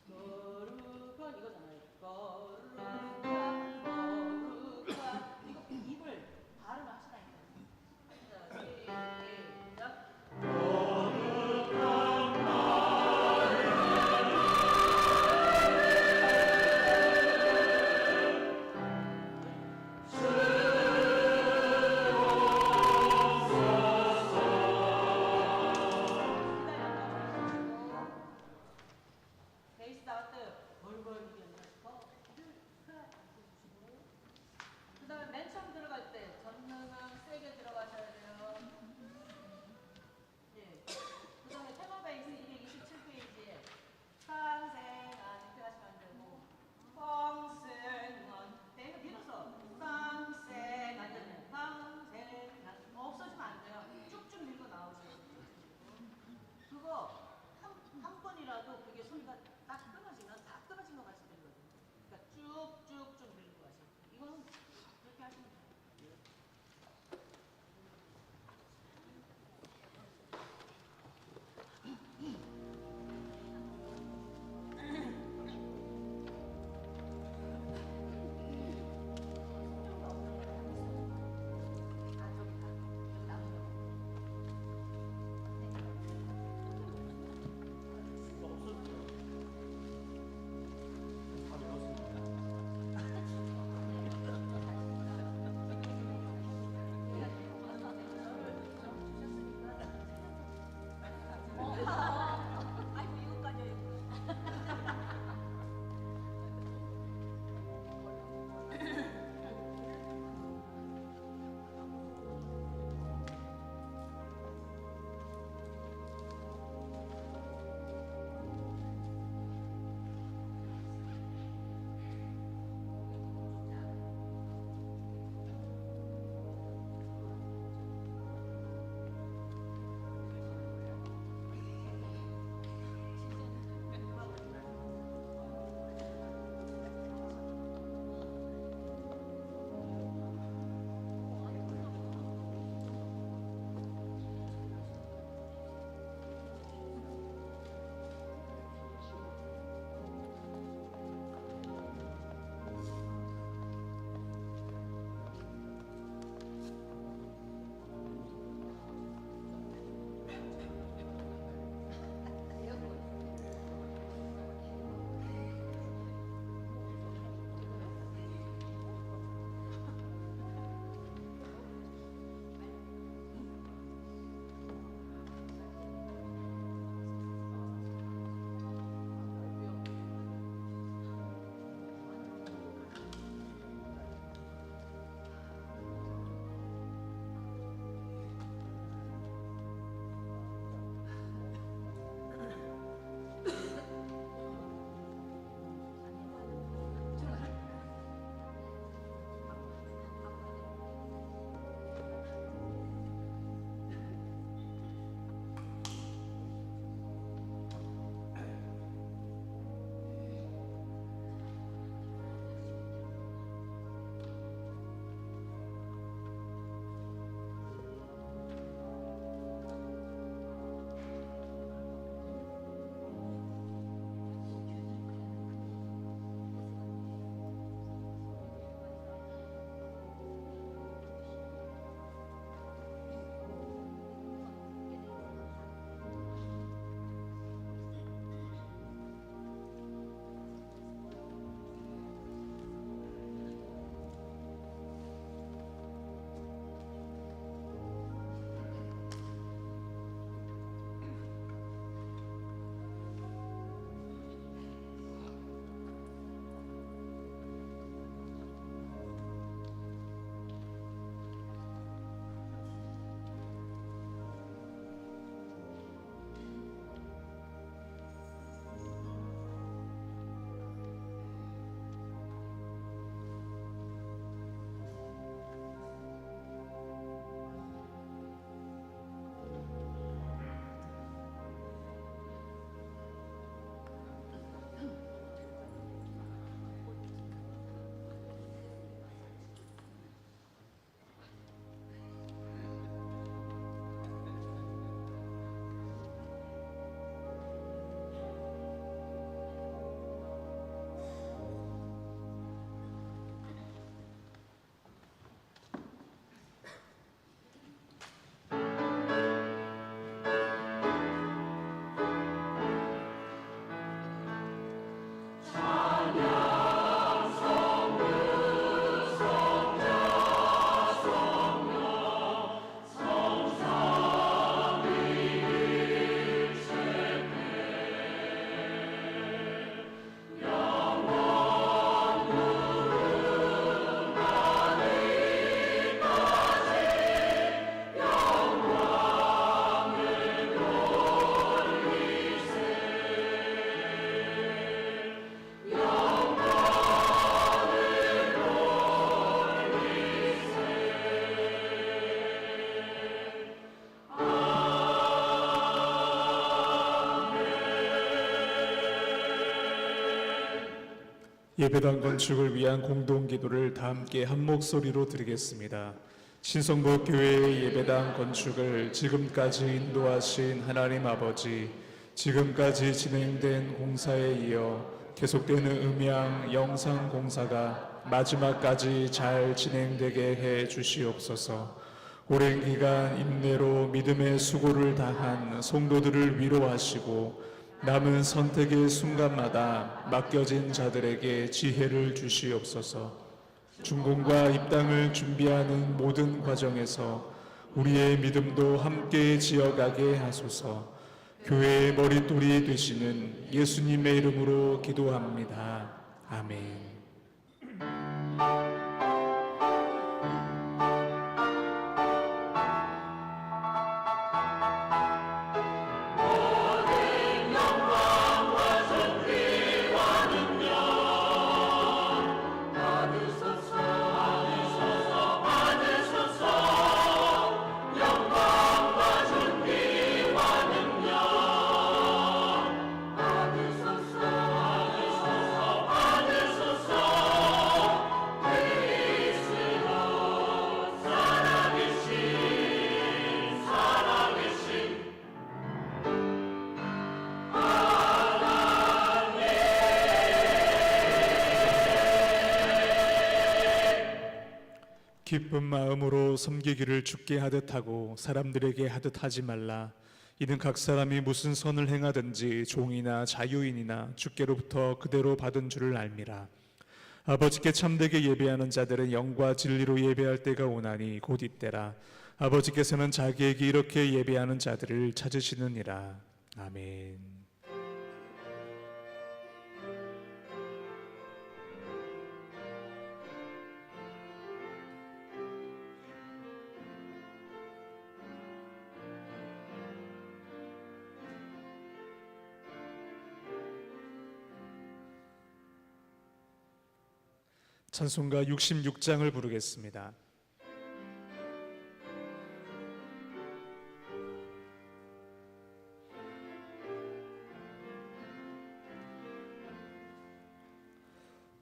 거룩한 이거잖아요. 거룩한 거룩한 이거 입을 발음을 하시라니까요. 자, 시작. 베이스 나왔다 벌벌 이겼어. 그 다음에 맨 처음 들어갈 때 전능은 세게 들어가셔야 돼요. 예. 그 다음에 테너 베이스 227페이지에 상생한 이렇게 하시면 안 되고 성생한 내가 밀어서 상생한 상생한 없어지면 안 돼요. 쭉쭉 밀고 나오세요. 그거 한 번이라도 그게 소리가 딱 끊어지면 다 끊어진 것 같이 들리거든요. 그러니까 쭉쭉쭉 밀고 가시고 이거는 그렇게 하시면 돼요. 예배당 건축을 위한 공동기도를 다 함께 한 목소리로 드리겠습니다. 신성복교회의 예배당 건축을 지금까지 인도하신 하나님 아버지, 지금까지 진행된 공사에 이어 계속되는 음향, 영상 공사가 마지막까지 잘 진행되게 해 주시옵소서. 오랜 기간 인내로 믿음의 수고를 다한 성도들을 위로하시고 남은 선택의 순간마다 맡겨진 자들에게 지혜를 주시옵소서. 준공과 입당을 준비하는 모든 과정에서 우리의 믿음도 함께 지어가게 하소서. 교회의 머릿돌이 되시는 예수님의 이름으로 기도합니다. 아멘. 기쁜 마음으로 섬기기를 주께 하듯 하고 사람들에게 하듯 하지 말라. 이는 각 사람이 무슨 선을 행하든지 종이나 자유인이나 주께로부터 그대로 받은 줄을 알미라. 아버지께 참되게 예배하는 자들은 영과 진리로 예배할 때가 오나니 곧 이때라. 아버지께서는 자기에게 이렇게 예배하는 자들을 찾으시느니라. 아멘. 찬송가 66장을 부르겠습니다.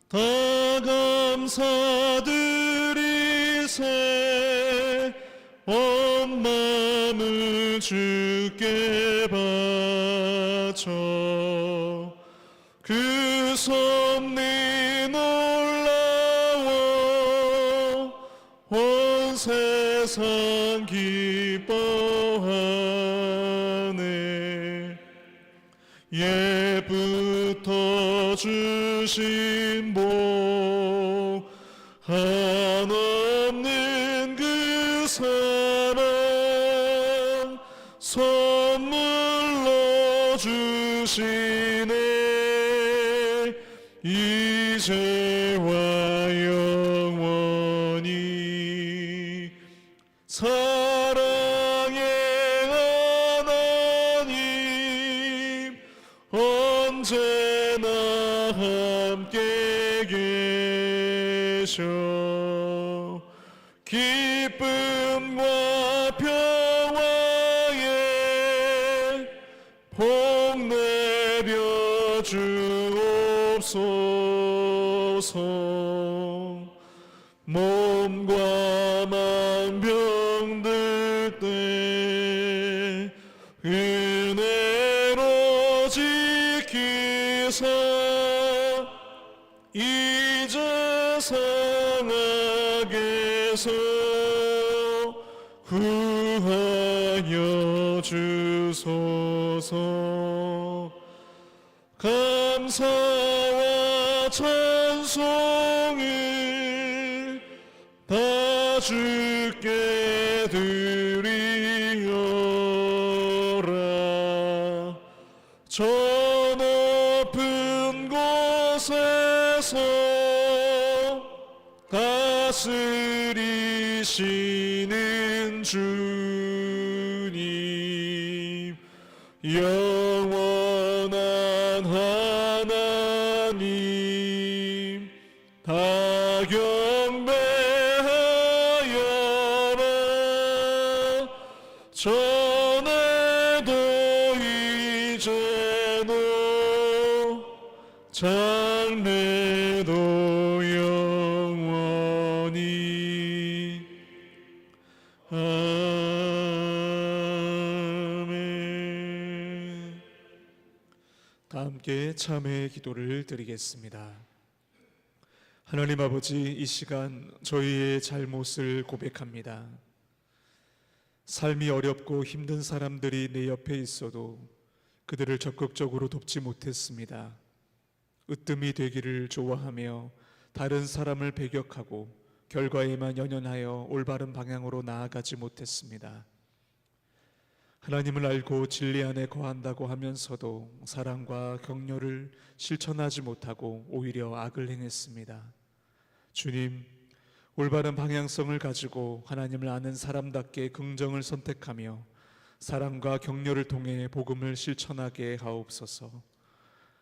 다 감사드리세 온 마음을 주께 바쳐 그 섭리 놀라워 온 세상 기뻐하네. 옛부터 주신 복 한없는 그 사랑 선물로 주시네. 이제와 영원히 사랑의 하나님 언제나 함께 계셔. 기쁨과 평화에 복 내려 주옵소서. 몸과 만 병들 때 은혜로 지키사 이제 상악에서 구하여 주소서. 감사와 찬송을 다 주께 드리오라. 저 높은 곳에서 다스리시는 주님 영원한 하나님 다 경배하여라. 전에도 이제도 장래도 다 함께 참회의 기도를 드리겠습니다. 하나님 아버지, 이 시간 저희의 잘못을 고백합니다. 삶이 어렵고 힘든 사람들이 내 옆에 있어도 그들을 적극적으로 돕지 못했습니다. 으뜸이 되기를 좋아하며 다른 사람을 배격하고 결과에만 연연하여 올바른 방향으로 나아가지 못했습니다. 하나님을 알고 진리 안에 거한다고 하면서도 사랑과 격려를 실천하지 못하고 오히려 악을 행했습니다. 주님, 올바른 방향성을 가지고 하나님을 아는 사람답게 긍정을 선택하며 사랑과 격려를 통해 복음을 실천하게 하옵소서.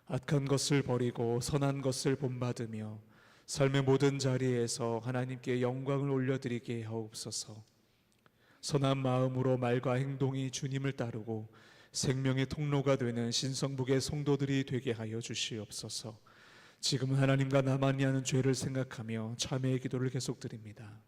악한 것을 버리고 선한 것을 본받으며 삶의 모든 자리에서 하나님께 영광을 올려드리게 하옵소서. 선한 마음으로 말과 행동이 주님을 따르고 생명의 통로가 되는 신성북의 성도들이 되게 하여 주시옵소서. 지금은 하나님과 나만이 하는 죄를 생각하며 참회의 기도를 계속 드립니다.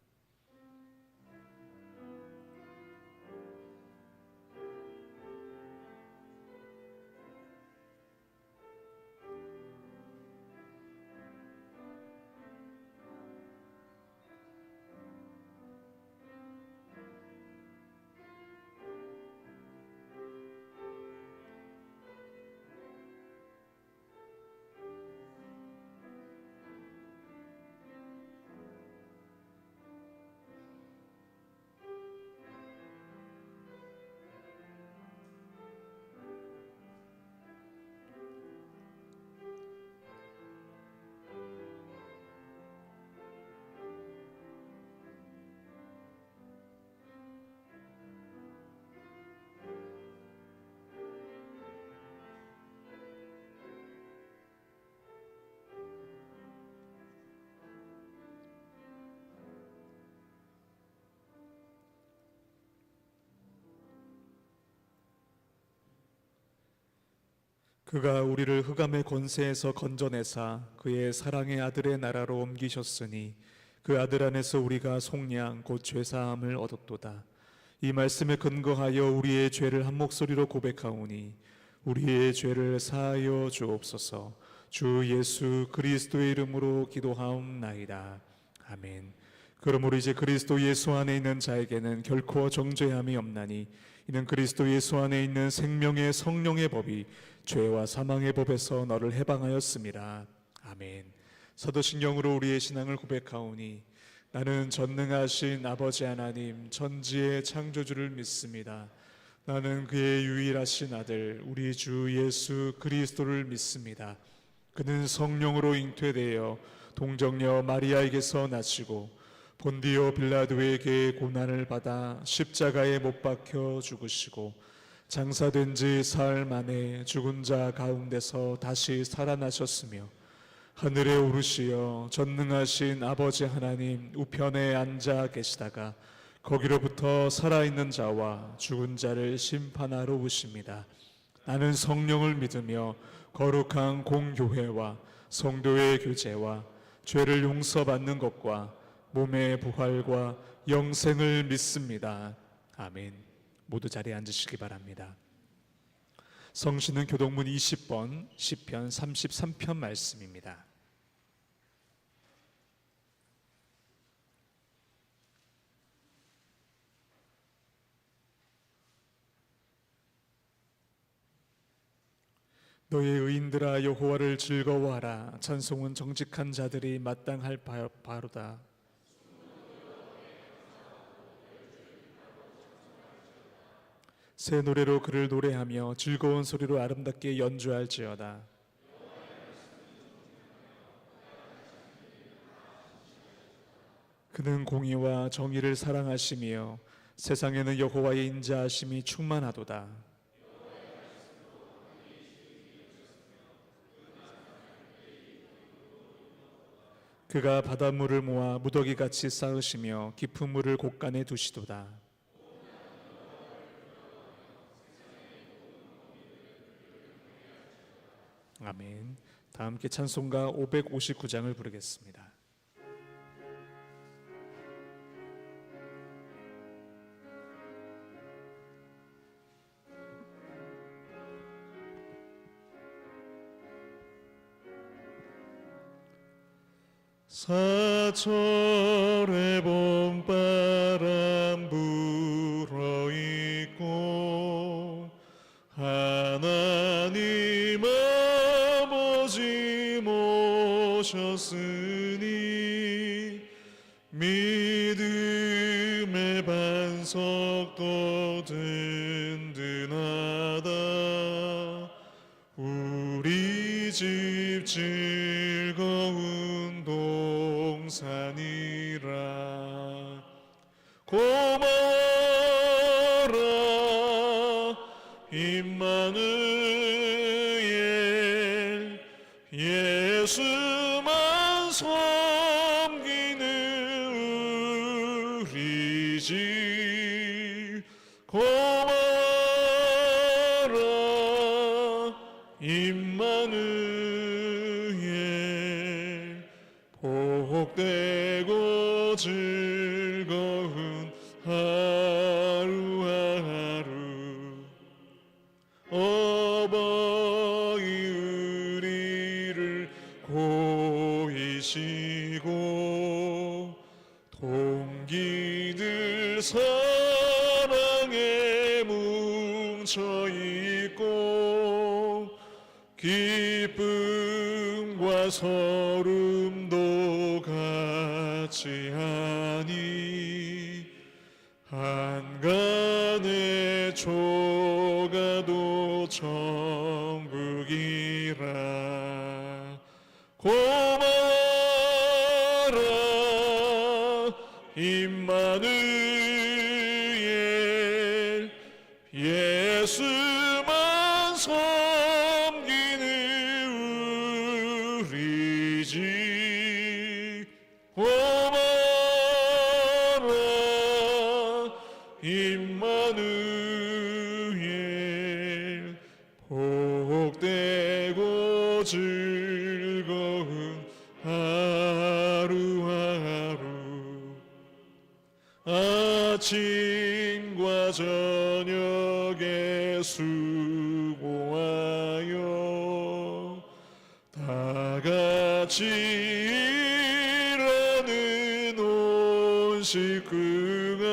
그가 우리를 흑암의 권세에서 건져내사 그의 사랑의 아들의 나라로 옮기셨으니 그 아들 안에서 우리가 속량 곧 죄사함을 얻었도다. 이 말씀에 근거하여 우리의 죄를 한 목소리로 고백하오니 우리의 죄를 사하여 주옵소서. 주 예수 그리스도의 이름으로 기도하옵나이다. 아멘. 그러므로 이제 그리스도 예수 안에 있는 자에게는 결코 정죄함이 없나니 이는 그리스도 예수 안에 있는 생명의 성령의 법이 죄와 사망의 법에서 너를 해방하였습니다. 아멘. 사도신경으로 우리의 신앙을 고백하오니 나는 전능하신 아버지 하나님 천지의 창조주를 믿습니다. 나는 그의 유일하신 아들 우리 주 예수 그리스도를 믿습니다. 그는 성령으로 잉태되어 동정녀 마리아에게서 나시고 본디오 빌라도에게 고난을 받아 십자가에 못 박혀 죽으시고 장사된 지 사흘 만에 죽은 자 가운데서 다시 살아나셨으며 하늘에 오르시어 전능하신 아버지 하나님 우편에 앉아 계시다가 거기로부터 살아있는 자와 죽은 자를 심판하러 오십니다. 나는 성령을 믿으며 거룩한 공교회와 성도의 교제와 죄를 용서받는 것과 몸의 부활과 영생을 믿습니다. 아멘. 모두 자리에 앉으시기 바랍니다. 성신은 교동문 20번 시편 33편 말씀입니다. 너의 의인들아 여호와를 즐거워하라. 찬송은 정직한 자들이 마땅할 바로다. 새 노래로 그를 노래하며 즐거운 소리로 아름답게 연주할지어다. 그는 공의와 정의를 사랑하시며 세상에는 여호와의 인자하심이 충만하도다. 그가 바닷물을 모아 무더기같이 쌓으시며 깊은 물을 곳간에 두시도다. 아멘. 다 함께 찬송가 559장을 부르겠습니다. 사철의 봄바람 불어있고 하나님 아버지 모셨으니 믿음의 반석도 든든하다. 우리 집 즐거운 동산이라. 고마워라 임마누엘, 예수만 섬기는 우리 집. 고마워라 임마누엘, 복되고 즐거운 하루하루. 어버이 우리를 고이시고 동기들 사랑에 뭉쳐있고 기쁨과 서름도 같이 하니 한간의 조가도 천국이라. 고마워라 임마누엘, 예수만 섬기는 우리 집. 고마워라 임마누엘, 복되고 즐거운 하루하루. 아침과 저녁에 수고하여 다같이 일하는 온 식구가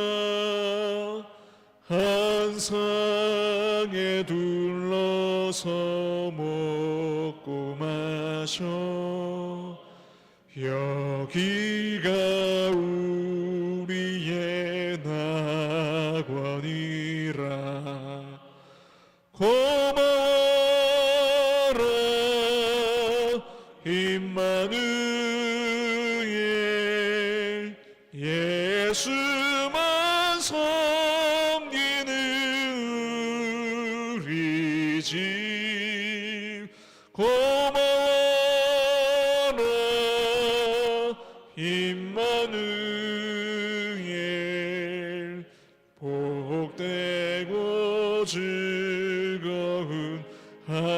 한 상에 둘러서 먹고 마셔. 여기가 우리의 낙원이라. 고마워라 임마누엘, 예수만 섬기는 우리 집. 고마워라 임마누엘, 복되고 즐거운 하루하루.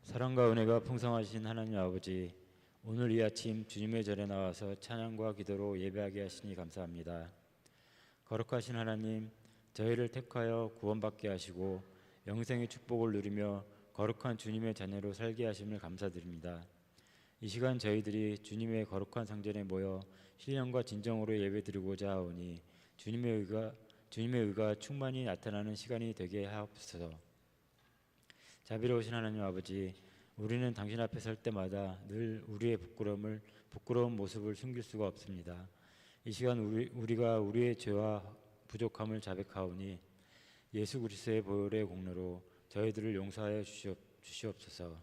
사랑과 은혜가 풍성하신 하나님 아버지, 오늘 이 아침 주님의 절에 나와서 찬양과 기도로 예배하게 하시니 감사합니다. 거룩하신 하나님, 저희를 택하여 구원받게 하시고 영생의 축복을 누리며 거룩한 주님의 자녀로 살게 하심을 감사드립니다. 이 시간 저희들이 주님의 거룩한 성전에 모여 신령과 진정으로 예배드리고자 하오니 주님의 의가 충만히 나타나는 시간이 되게 하옵소서. 자비로우신 하나님 아버지, 우리는 당신 앞에 설 때마다 늘 우리의 부끄러운 모습을 숨길 수가 없습니다. 이 시간 우리가 우리의 죄와 부족함을 자백하오니 예수 그리스도의 보혈의 공로로 저희들을 용서하여 주시옵소서.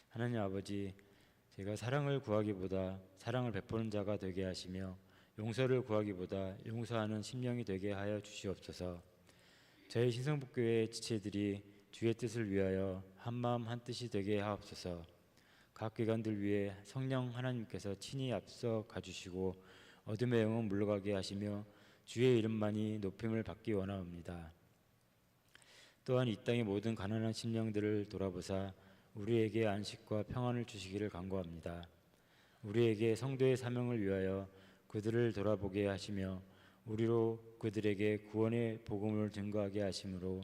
하나님 아버지, 제가 사랑을 구하기보다 사랑을 베푸는 자가 되게 하시며 용서를 구하기보다 용서하는 심령이 되게 하여 주시옵소서. 저희 신성북교회 지체들이 주의 뜻을 위하여 한마음 한뜻이 되게 하옵소서. 각 기관들 위해 성령 하나님께서 친히 앞서 가주시고 어둠의 영은 물러가게 하시며 주의 이름만이 높임을 받기 원하옵니다. 또한 이 땅의 모든 가난한 심령들을 돌아보사 우리에게 안식과 평안을 주시기를 간구합니다. 우리에게 성도의 사명을 위하여 그들을 돌아보게 하시며 우리로 그들에게 구원의 복음을 증거하게 하심으로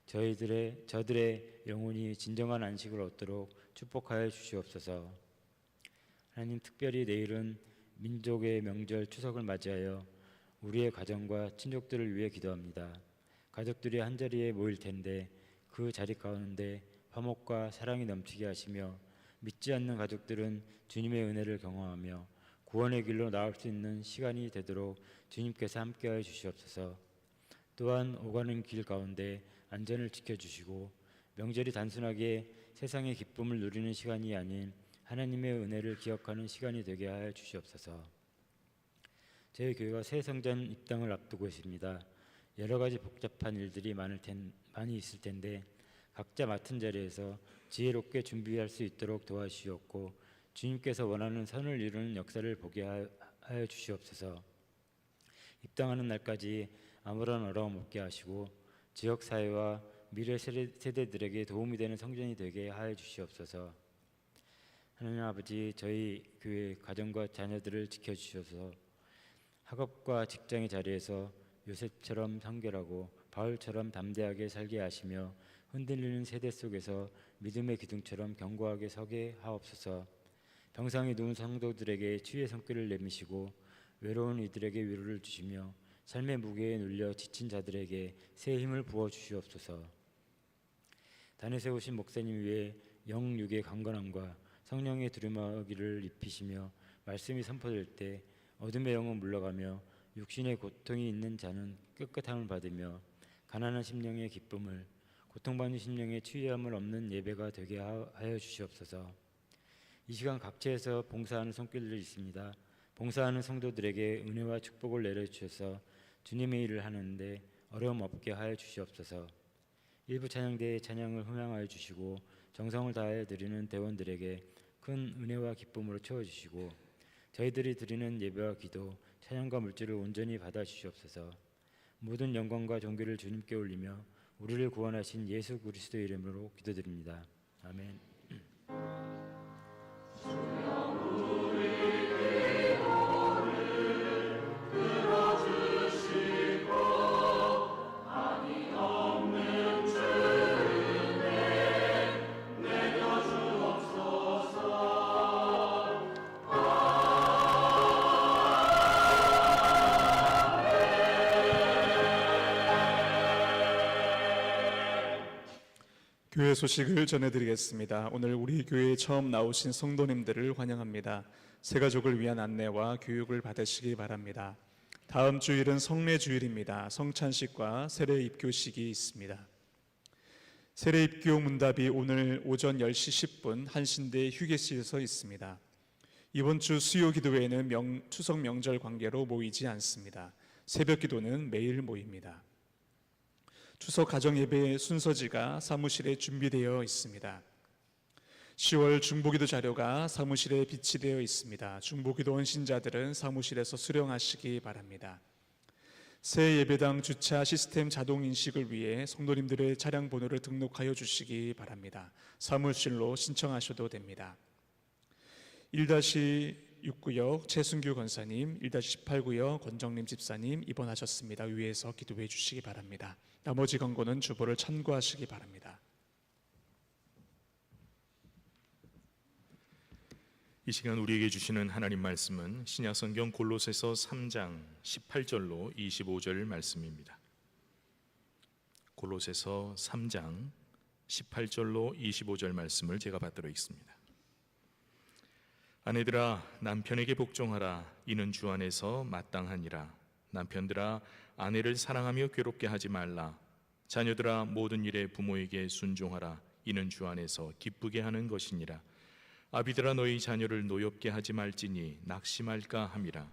저들의 영혼이 진정한 안식을 얻도록 축복하여 주시옵소서. 하나님, 특별히 내일은 민족의 명절 추석을 맞이하여 우리의 가정과 친족들을 위해 기도합니다. 가족들이 한자리에 모일 텐데 그 자리 가운데 화목과 사랑이 넘치게 하시며 믿지 않는 가족들은 주님의 은혜를 경험하며 구원의 길로 나올 수 있는 시간이 되도록 주님께서 함께하여 주시옵소서. 또한 오가는 길 가운데 안전을 지켜주시고 명절이 단순하게 세상의 기쁨을 누리는 시간이 아닌 하나님의 은혜를 기억하는 시간이 되게 하여 주시옵소서. 저희 교회가 새 성전 입당을 앞두고 있습니다. 여러 가지 복잡한 일들이 많이 있을 텐데 각자 맡은 자리에서 지혜롭게 준비할 수 있도록 도와주시옵고 주님께서 원하는 선을 이루는 역사를 보게 하여 주시옵소서. 입당하는 날까지 아무런 어려움 없게 하시고 지역사회와 미래 세대들에게 도움이 되는 성전이 되게 하여 주시옵소서. 하나님 아버지, 저희 교회 가정과 자녀들을 지켜주셔서 학업과 직장의 자리에서 요셉처럼 성결하고 바울처럼 담대하게 살게 하시며 흔들리는 세대 속에서 믿음의 기둥처럼 견고하게 서게 하옵소서. 병상에 누운 성도들에게 치유의 손길을 내미시고 외로운 이들에게 위로를 주시며 삶의 무게에 눌려 지친 자들에게 새 힘을 부어 주시옵소서. 단에 세우신 목사님 위에 영육의 강건함과 성령의 두루마기를 입히시며 말씀이 선포될 때 어둠의 영은 물러가며 육신의 고통이 있는 자는 깨끗함을 받으며 가난한 심령의 기쁨을, 고통받는 심령의 치유함을 없는 예배가 되게 하여 주시옵소서. 이 시간 각처에서 봉사하는 손길들이 있습니다. 봉사하는 성도들에게 은혜와 축복을 내려주셔서 주님의 일을 하는데 어려움 없게 하여 주시옵소서. 일부 찬양대의 찬양을 흥양하여 주시고 정성을 다하여 드리는 대원들에게 큰 은혜와 기쁨으로 채워주시고 저희들이 드리는 예배와 기도, 찬양과 물질을 온전히 받아 주시옵소서. 모든 영광과 존귀를 주님께 올리며 우리를 구원하신 예수 그리스도의 이름으로 기도드립니다. 아멘. 교회 소식을 전해드리겠습니다. 오늘 우리 교회에 처음 나오신 성도님들을 환영합니다. 새 가족을 위한 안내와 교육을 받으시기 바랍니다. 다음 주일은 성례 주일입니다. 성찬식과 세례 입교식이 있습니다. 세례 입교 문답이 오늘 오전 10시 10분 한신대 휴게실에서 있습니다. 이번 주 수요 기도회에는 추석 명절 관계로 모이지 않습니다. 새벽 기도는 매일 모입니다. 추석 가정예배 순서지가 사무실에 준비되어 있습니다. 10월 중보기도 자료가 사무실에 비치되어 있습니다. 중보기도 원신자들은 사무실에서 수령하시기 바랍니다. 새 예배당 주차 시스템 자동 인식을 위해 성도님들의 차량 번호를 등록하여 주시기 바랍니다. 사무실로 신청하셔도 됩니다. 1-6구역 최순규 권사님, 1-18구역 권정림 집사님 입원하셨습니다. 위에서 기도해 주시기 바랍니다. 나머지 권고는 주보를 참고하시기 바랍니다. 이 시간 우리에게 주시는 하나님 말씀은 신약성경 골로새서 3장 18절로 25절 말씀입니다. 골로새서 3장 18절로 25절 말씀을 제가 받들어 읽습니다. 아내들아, 남편에게 복종하라. 이는 주 안에서 마땅하니라. 남편들아, 아내를 사랑하며 괴롭게 하지 말라. 자녀들아, 모든 일에 부모에게 순종하라. 이는 주 안에서 기쁘게 하는 것이니라. 아비들아, 너희 자녀를 노엽게 하지 말지니 낙심할까 함이라.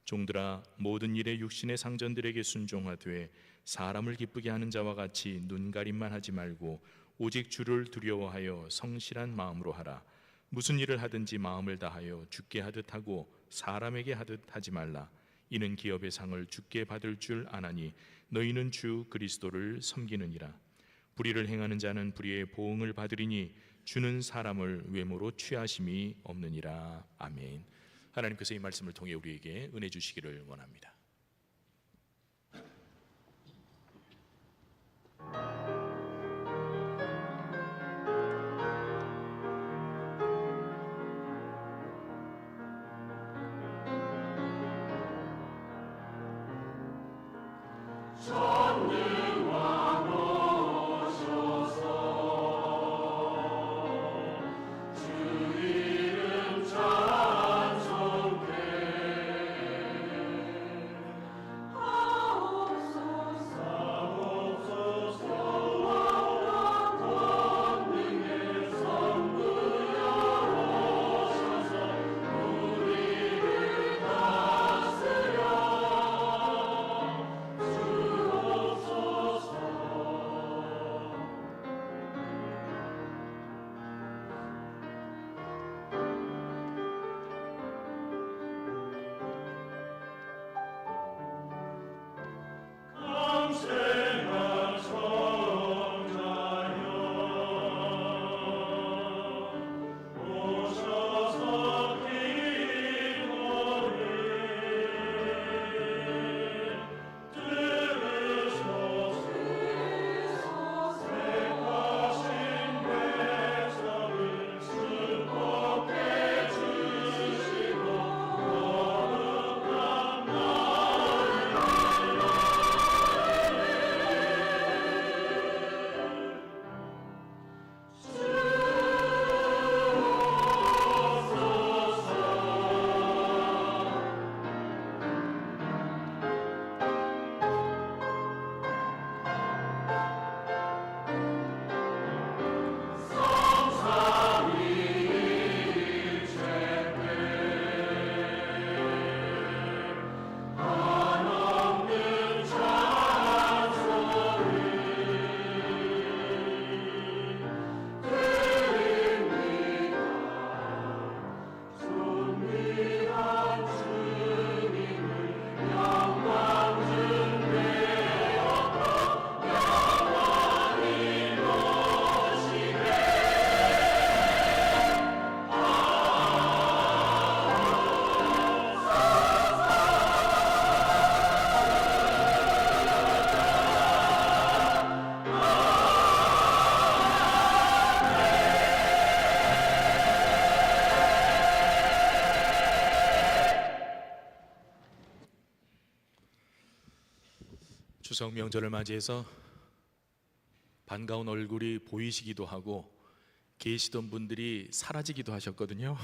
종들아, 모든 일에 육신의 상전들에게 순종하되 사람을 기쁘게 하는 자와 같이 눈가림만 하지 말고 오직 주를 두려워하여 성실한 마음으로 하라. 무슨 일을 하든지 마음을 다하여 주께 하듯 하고 사람에게 하듯 하지 말라. 이는 기업의 상을 주께 받을 줄 아나니 너희는 주 그리스도를 섬기느니라. 불의를 행하는 자는 불의의 보응을 받으리니 주는 사람을 외모로 취하심이 없느니라. 아멘. 하나님께서 이 말씀을 통해 우리에게 은혜 주시기를 원합니다. 추석 명절을 맞이해서 반가운 얼굴이 보이시기도 하고 계시던 분들이 사라지기도 하셨거든요.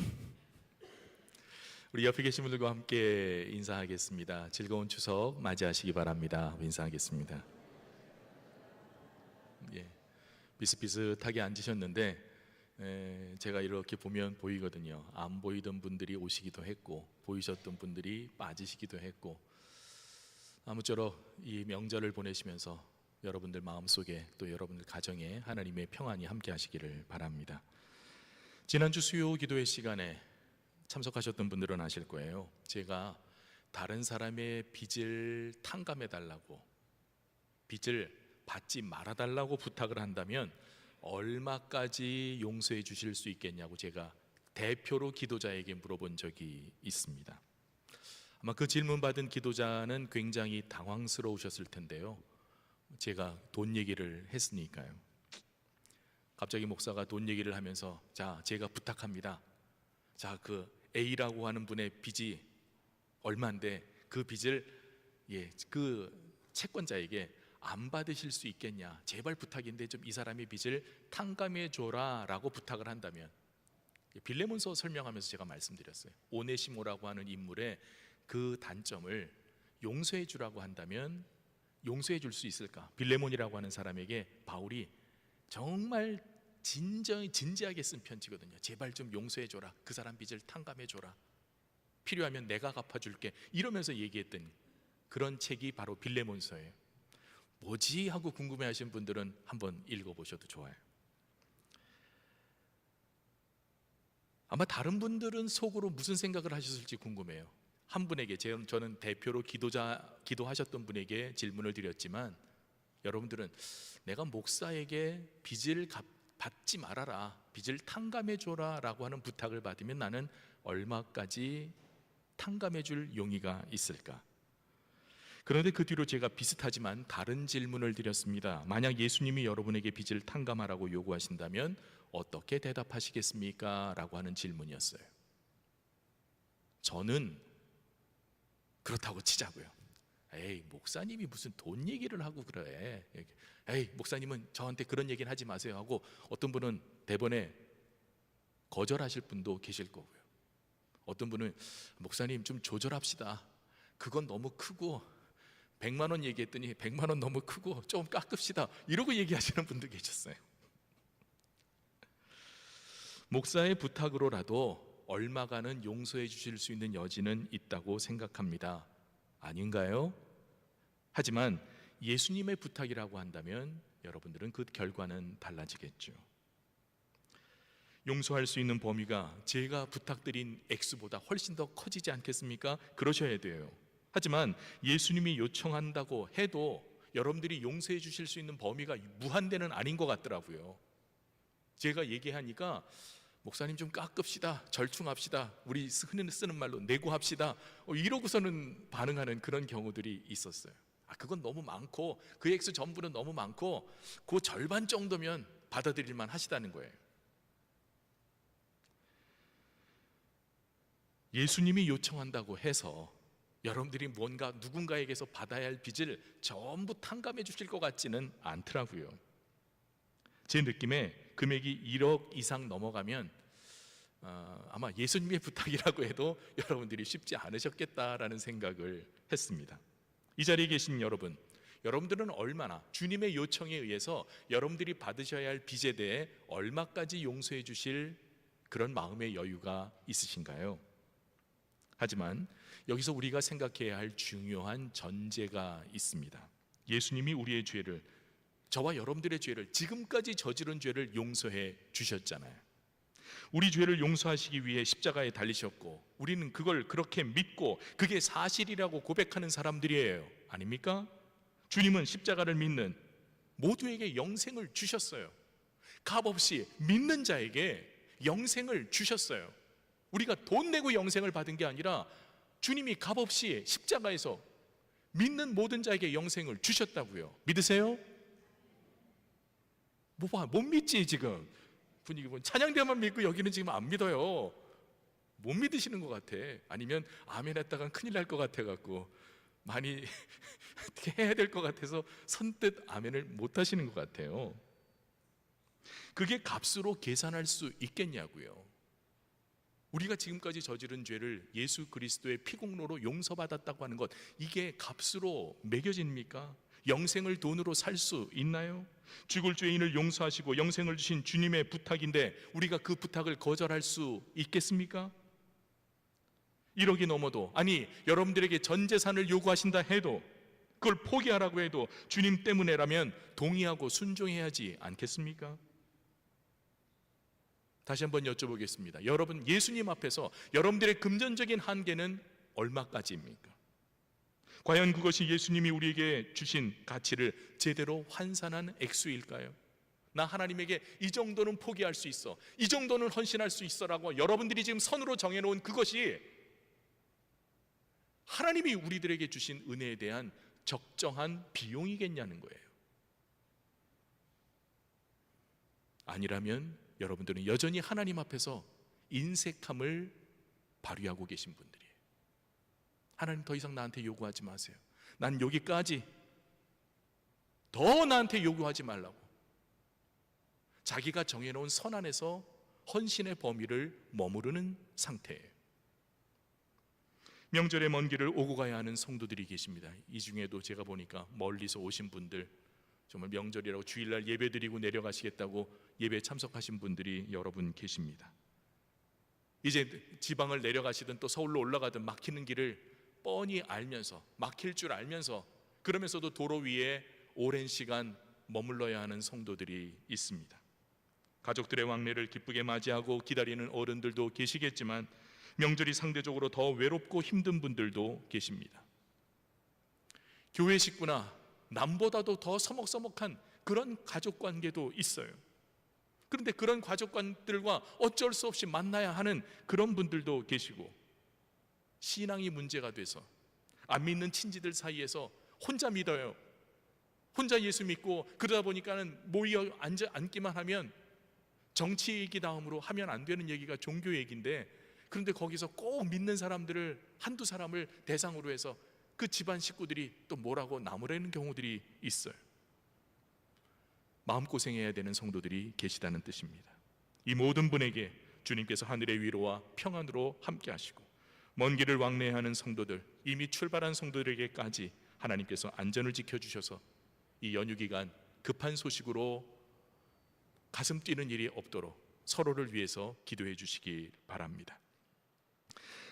우리 옆에 계신 분들과 함께 인사하겠습니다. 즐거운 추석 맞이하시기 바랍니다. 인사하겠습니다. 예, 비슷비슷하게 앉으셨는데 제가 이렇게 보면 보이거든요. 안 보이던 분들이 오시기도 했고 보이셨던 분들이 빠지시기도 했고, 아무쪼록 이 명절을 보내시면서 여러분들 마음속에 또 여러분들 가정에 하나님의 평안이 함께 하시기를 바랍니다. 지난주 수요 기도회 시간에 참석하셨던 분들은 아실 거예요. 제가 다른 사람의 빚을 탕감해 달라고, 빚을 받지 말아 달라고 부탁을 한다면 얼마까지 용서해 주실 수 있겠냐고 제가 대표로 기도자에게 물어본 적이 있습니다. 아마 그 질문 받은 기도자는 굉장히 당황스러우셨을 텐데요. 제가 돈 얘기를 했으니까요. 갑자기 목사가 돈 얘기를 하면서, 자, 제가 부탁합니다. 자, 그 A라고 하는 분의 빚이 얼마인데 그 빚을 그 채권자에게 안 받으실 수 있겠냐, 제발 부탁인데 좀 이 사람의 빚을 탕감해 줘라 라고 부탁을 한다면, 빌레몬서 설명하면서 제가 말씀드렸어요. 오네시모라고 하는 인물의 그 단점을 용서해 주라고 한다면 용서해 줄 수 있을까? 빌레몬이라고 하는 사람에게 바울이 정말 진지하게 쓴 편지거든요. 제발 좀 용서해 줘라, 그 사람 빚을 탕감해 줘라, 필요하면 내가 갚아줄게, 이러면서 얘기했던 그런 책이 바로 빌레몬서예요. 뭐지 하고 궁금해하시는 분들은 한번 읽어보셔도 좋아요. 아마 다른 분들은 속으로 무슨 생각을 하셨을지 궁금해요. 한 분에게, 저는 대표로 기도하셨던 분에게 질문을 드렸지만, 여러분들은 내가 목사에게 빚을 받지 말아라, 빚을 탕감해 줘라 라고 하는 부탁을 받으면 나는 얼마까지 탕감해 줄 용의가 있을까? 그런데 그 뒤로 제가 비슷하지만 다른 질문을 드렸습니다. 만약 예수님이 여러분에게 빚을 탕감하라고 요구하신다면 어떻게 대답하시겠습니까? 라고 하는 질문이었어요. 저는 그렇다고 치자고요. 에이, 목사님이 무슨 돈 얘기를 하고 그래. 에이, 목사님은 저한테 그런 얘기는 하지 마세요 하고 어떤 분은 대번에 거절하실 분도 계실 거고요. 어떤 분은 목사님 좀 조절합시다, 그건 너무 크고, 100만 원 얘기했더니 100만 원 너무 크고 좀 깎읍시다, 이러고 얘기하시는 분도 계셨어요. 목사의 부탁으로라도 얼마간은 용서해 주실 수 있는 여지는 있다고 생각합니다. 아닌가요? 하지만 예수님의 부탁이라고 한다면 여러분들은 그 결과는 달라지겠죠. 용서할 수 있는 범위가 제가 부탁드린 액수보다 훨씬 더 커지지 않겠습니까? 그러셔야 돼요. 하지만 예수님이 요청한다고 해도 여러분들이 용서해 주실 수 있는 범위가 무한대는 아닌 것 같더라고요. 제가 얘기하니까 목사님 좀 깎읍시다, 절충합시다, 우리 흔히 쓰는 말로 내고합시다, 이러고서는 반응하는 그런 경우들이 있었어요. 그건 너무 많고, 그 액수 전부는 너무 많고, 그 절반 정도면 받아들일만 하시다는 거예요. 예수님이 요청한다고 해서 여러분들이 뭔가 누군가에게서 받아야 할 빚을 전부 탕감해 주실 것 같지는 않더라고요. 제 느낌에 금액이 1억 이상 넘어가면 아마 예수님의 부탁이라고 해도 여러분들이 쉽지 않으셨겠다라는 생각을 했습니다. 이 자리에 계신 여러분, 여러분들은 얼마나 주님의 요청에 의해서 여러분들이 받으셔야 할 빚에 대해 얼마까지 용서해 주실 그런 마음의 여유가 있으신가요? 하지만 여기서 우리가 생각해야 할 중요한 전제가 있습니다. 예수님이 우리의 죄를, 저와 여러분들의 죄를, 지금까지 저지른 죄를 용서해 주셨잖아요. 우리 죄를 용서하시기 위해 십자가에 달리셨고, 우리는 그걸 그렇게 믿고 그게 사실이라고 고백하는 사람들이에요. 아닙니까? 주님은 십자가를 믿는 모두에게 영생을 주셨어요. 값없이 믿는 자에게 영생을 주셨어요. 우리가 돈 내고 영생을 받은 게 아니라 주님이 값없이 십자가에서 믿는 모든 자에게 영생을 주셨다고요. 믿으세요? 못 믿지 지금. 분위기 보면 찬양대만 믿고 여기는 지금 안 믿어요. 못 믿으시는 것 같아. 아니면 아멘 했다간 큰일 날 것 같아갖고 많이 어떻게 해야 될 것 같아서 선뜻 아멘을 못 하시는 것 같아요. 그게 값으로 계산할 수 있겠냐고요. 우리가 지금까지 저지른 죄를 예수 그리스도의 피공로로 용서받았다고 하는 것, 이게 값으로 매겨집니까? 영생을 돈으로 살 수 있나요? 죽을 죄인을 용서하시고 영생을 주신 주님의 부탁인데 우리가 그 부탁을 거절할 수 있겠습니까? 1억이 넘어도, 아니 여러분들에게 전 재산을 요구하신다 해도, 그걸 포기하라고 해도 주님 때문에라면 동의하고 순종해야지 않겠습니까? 다시 한번 여쭤보겠습니다. 여러분, 예수님 앞에서 여러분들의 금전적인 한계는 얼마까지입니까? 과연 그것이 예수님이 우리에게 주신 가치를 제대로 환산한 액수일까요? 나 하나님에게 이 정도는 포기할 수 있어, 이 정도는 헌신할 수 있어라고 여러분들이 지금 선으로 정해놓은 그것이 하나님이 우리들에게 주신 은혜에 대한 적정한 비용이겠냐는 거예요. 아니라면 여러분들은 여전히 하나님 앞에서 인색함을 발휘하고 계신 분들이에요. 하나님, 더 이상 나한테 요구하지 마세요. 난 여기까지, 더 나한테 요구하지 말라고 자기가 정해놓은 선 안에서 헌신의 범위를 머무르는 상태예요. 명절에 먼 길을 오고 가야 하는 성도들이 계십니다. 이 중에도 제가 보니까 멀리서 오신 분들, 정말 명절이라고 주일날 예배드리고 내려가시겠다고 예배에 참석하신 분들이 여러 분 계십니다. 이제 지방을 내려가시든 또 서울로 올라가든 막히는 길을 뻔히 알면서, 막힐 줄 알면서, 그러면서도 도로 위에 오랜 시간 머물러야 하는 성도들이 있습니다. 가족들의 왕래를 기쁘게 맞이하고 기다리는 어른들도 계시겠지만 명절이 상대적으로 더 외롭고 힘든 분들도 계십니다. 교회 식구나 남보다도 더 서먹서먹한 그런 가족관계도 있어요. 그런데 그런 가족관들과 어쩔 수 없이 만나야 하는 그런 분들도 계시고, 신앙이 문제가 돼서 안 믿는 친지들 사이에서 혼자 믿어요, 혼자 예수 믿고, 그러다 보니까는 모여 앉기만 하면 정치 얘기 다음으로 하면 안 되는 얘기가 종교 얘기인데, 그런데 거기서 꼭 믿는 사람들을, 한두 사람을 대상으로 해서 그 집안 식구들이 또 뭐라고 나무라는 경우들이 있어요. 마음고생해야 되는 성도들이 계시다는 뜻입니다. 이 모든 분에게 주님께서 하늘의 위로와 평안으로 함께 하시고, 먼 길을 왕래하는 성도들, 이미 출발한 성도들에게까지 하나님께서 안전을 지켜주셔서 이 연휴 기간 급한 소식으로 가슴 뛰는 일이 없도록 서로를 위해서 기도해 주시기 바랍니다.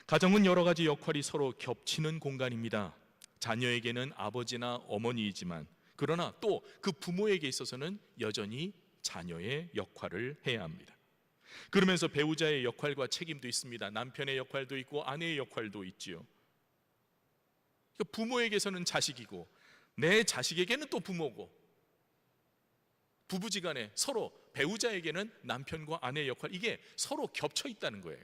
가정은 여러 가지 역할이 서로 겹치는 공간입니다. 자녀에게는 아버지나 어머니이지만, 그러나 또 그 부모에게 있어서는 여전히 자녀의 역할을 해야 합니다. 그러면서 배우자의 역할과 책임도 있습니다. 남편의 역할도 있고 아내의 역할도 있지요. 부모에게서는 자식이고 내 자식에게는 또 부모고, 부부지간에 서로 배우자에게는 남편과 아내의 역할, 이게 서로 겹쳐 있다는 거예요.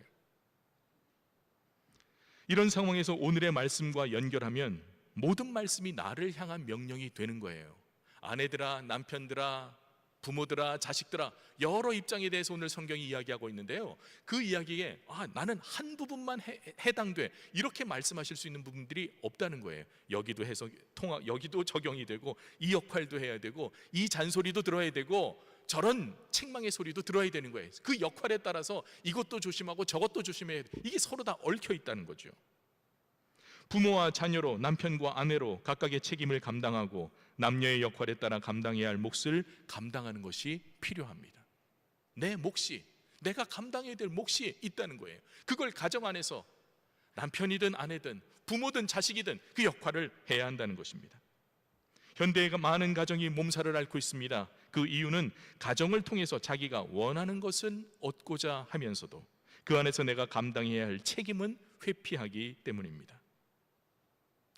이런 상황에서 오늘의 말씀과 연결하면 모든 말씀이 나를 향한 명령이 되는 거예요. 아내들아, 남편들아, 부모들아, 자식들아, 여러 입장에 대해서 오늘 성경이 이야기하고 있는데요, 그 이야기에 나는 한 부분만 해당돼, 이렇게 말씀하실 수 있는 부분들이 없다는 거예요. 여기도 여기도 적용이 되고, 이 역할도 해야 되고, 이 잔소리도 들어야 되고, 저런 책망의 소리도 들어야 되는 거예요. 그 역할에 따라서 이것도 조심하고 저것도 조심해야 돼. 이게 서로 다 얽혀 있다는 거죠. 부모와 자녀로, 남편과 아내로 각각의 책임을 감당하고 남녀의 역할에 따라 감당해야 할 몫을 감당하는 것이 필요합니다. 내 몫이, 내가 감당해야 될 몫이 있다는 거예요. 그걸 가정 안에서 남편이든 아내든 부모든 자식이든 그 역할을 해야 한다는 것입니다. 현대의 많은 가정이 몸살을 앓고 있습니다. 그 이유는 가정을 통해서 자기가 원하는 것은 얻고자 하면서도 그 안에서 내가 감당해야 할 책임은 회피하기 때문입니다.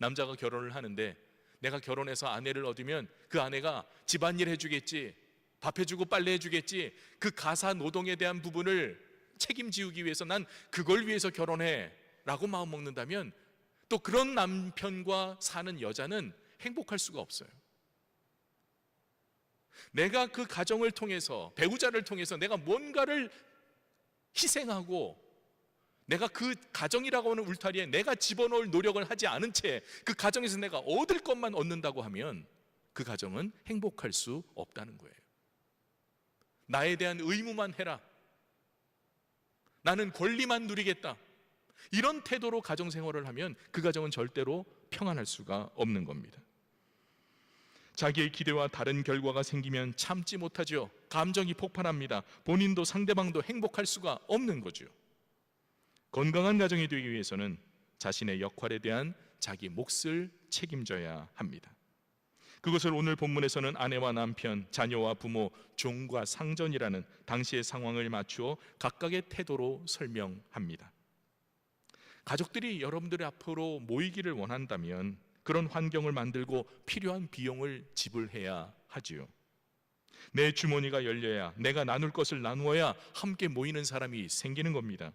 남자가 결혼을 하는데 내가 결혼해서 아내를 얻으면 그 아내가 집안일 해주겠지, 밥 해주고 빨래 해주겠지, 그 가사 노동에 대한 부분을 책임지우기 위해서 난 그걸 위해서 결혼해 라고 마음먹는다면, 또 그런 남편과 사는 여자는 행복할 수가 없어요. 내가 그 가정을 통해서, 배우자를 통해서 내가 뭔가를 희생하고 내가 그 가정이라고 하는 울타리에 내가 집어넣을 노력을 하지 않은 채 그 가정에서 내가 얻을 것만 얻는다고 하면 그 가정은 행복할 수 없다는 거예요. 나에 대한 의무만 해라, 나는 권리만 누리겠다, 이런 태도로 가정생활을 하면 그 가정은 절대로 평안할 수가 없는 겁니다. 자기의 기대와 다른 결과가 생기면 참지 못하죠. 감정이 폭발합니다. 본인도 상대방도 행복할 수가 없는 거죠. 건강한 가정이 되기 위해서는 자신의 역할에 대한 자기 몫을 책임져야 합니다. 그것을 오늘 본문에서는 아내와 남편, 자녀와 부모, 종과 상전이라는 당시의 상황을 맞추어 각각의 태도로 설명합니다. 가족들이 여러분들의 앞으로 모이기를 원한다면 그런 환경을 만들고 필요한 비용을 지불해야 하지요. 내 주머니가 열려야, 내가 나눌 것을 나누어야 함께 모이는 사람이 생기는 겁니다.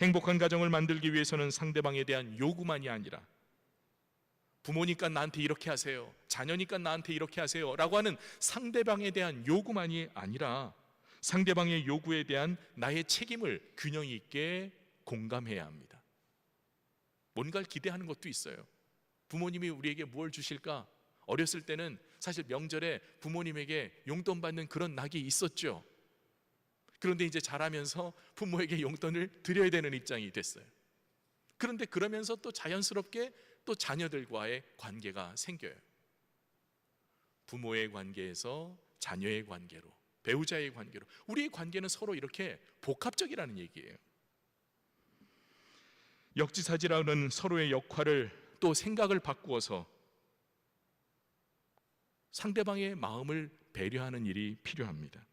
행복한 가정을 만들기 위해서는 상대방에 대한 요구만이 아니라 부모니까 나한테 이렇게 하세요, 자녀니까 나한테 이렇게 하세요 라고 하는 상대방에 대한 요구만이 아니라 상대방의 요구에 대한 나의 책임을 균형 있게 공감해야 합니다. 뭔가를 기대하는 것도 있어요. 부모님이 우리에게 뭘 주실까? 어렸을 때는 사실 명절에 부모님에게 용돈 받는 그런 낙이 있었죠. 그런데 이제 자라면서 부모에게 용돈을 드려야 되는 입장이 됐어요. 그런데 그러면서 또 자연스럽게 또 자녀들과의 관계가 생겨요. 부모의 관계에서 자녀의 관계로, 배우자의 관계로, 우리의 관계는 서로 이렇게 복합적이라는 얘기예요. 역지사지라는 서로의 역할을 또 생각을 바꾸어서 상대방의 마음을 배려하는 일이 필요합니다.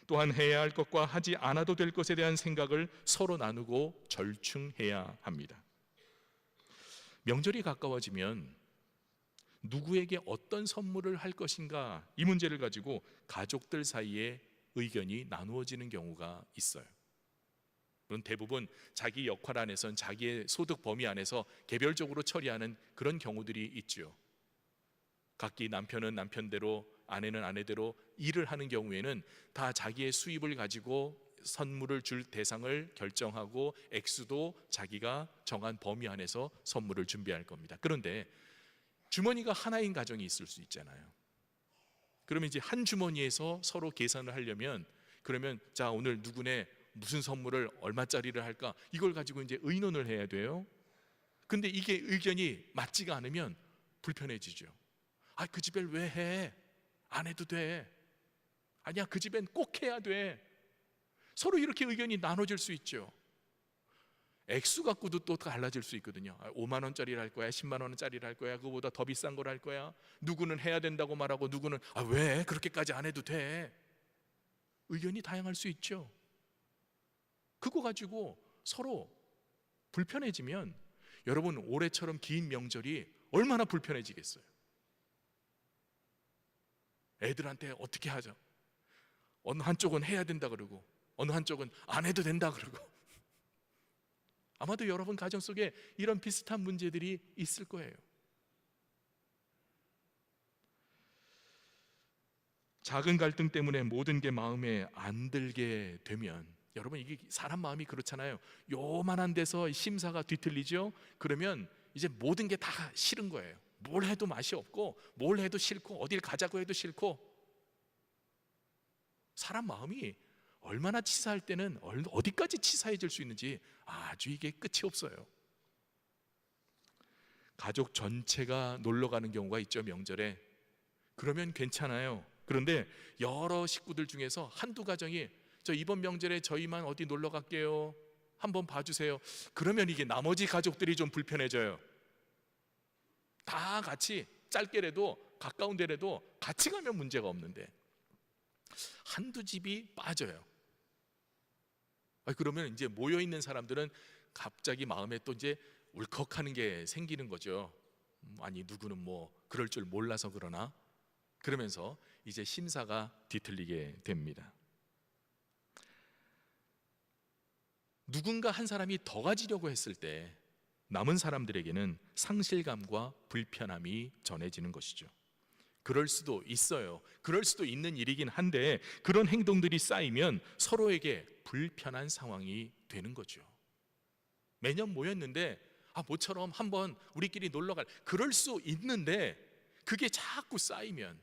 또한 해야 할 것과 하지 않아도 될 것에 대한 생각을 서로 나누고 절충해야 합니다. 명절이 가까워지면 누구에게 어떤 선물을 할 것인가, 이 문제를 가지고 가족들 사이에 의견이 나누어지는 경우가 있어요. 물론 대부분 자기 역할 안에선, 자기의 소득 범위 안에서 개별적으로 처리하는 그런 경우들이 있죠. 각기 남편은 남편대로, 아내는 아내대로 일을 하는 경우에는 다 자기의 수입을 가지고 선물을 줄 대상을 결정하고 액수도 자기가 정한 범위 안에서 선물을 준비할 겁니다. 그런데 주머니가 하나인 가정이 있을 수 있잖아요. 그러면 이제 한 주머니에서 서로 계산을 하려면, 그러면 자, 오늘 누구네 무슨 선물을 얼마짜리를 할까, 이걸 가지고 이제 의논을 해야 돼요. 근데 이게 의견이 맞지가 않으면 불편해지죠. 아, 그 집엔 왜 해? 안 해도 돼. 아니야, 그 집엔 꼭 해야 돼. 서로 이렇게 의견이 나눠질 수 있죠. 액수 갖고도 또 달라질 수 있거든요. 5만 원짜리를 할 거야, 10만 원짜리를 할 거야, 그거보다 더 비싼 걸 할 거야. 누구는 해야 된다고 말하고 누구는 왜 그렇게까지 안 해도 돼. 의견이 다양할 수 있죠. 그거 가지고 서로 불편해지면 여러분, 올해처럼 긴 명절이 얼마나 불편해지겠어요. 애들한테 어떻게 하죠? 어느 한쪽은 해야 된다 그러고 어느 한쪽은 안 해도 된다 그러고. 아마도 여러분 가정 속에 이런 비슷한 문제들이 있을 거예요. 작은 갈등 때문에 모든 게 마음에 안 들게 되면, 여러분 이게 사람 마음이 그렇잖아요. 요만한 데서 심사가 뒤틀리죠. 그러면 이제 모든 게 다 싫은 거예요. 뭘 해도 맛이 없고, 뭘 해도 싫고, 어딜 가자고 해도 싫고. 사람 마음이 얼마나 치사할 때는 어디까지 치사해질 수 있는지 아주 이게 끝이 없어요. 가족 전체가 놀러 가는 경우가 있죠, 명절에. 그러면 괜찮아요. 그런데 여러 식구들 중에서 한두 가정이 저 이번 명절에 저희만 어디 놀러 갈게요, 한번 봐주세요. 그러면 이게 나머지 가족들이 좀 불편해져요. 다 같이 짧게라도 가까운 데라도 같이 가면 문제가 없는데 한두 집이 빠져요. 그러면 이제 모여있는 사람들은 갑자기 마음에 또 이제 울컥하는 게 생기는 거죠. 아니, 누구는 뭐 그럴 줄 몰라서 그러나, 그러면서 이제 심사가 뒤틀리게 됩니다. 누군가 한 사람이 더 가지려고 했을 때 남은 사람들에게는 상실감과 불편함이 전해지는 것이죠. 그럴 수도 있어요. 그럴 수도 있는 일이긴 한데 그런 행동들이 쌓이면 서로에게 불편한 상황이 되는 거죠. 매년 모였는데 모처럼 한번 우리끼리 놀러 갈, 그럴 수 있는데 그게 자꾸 쌓이면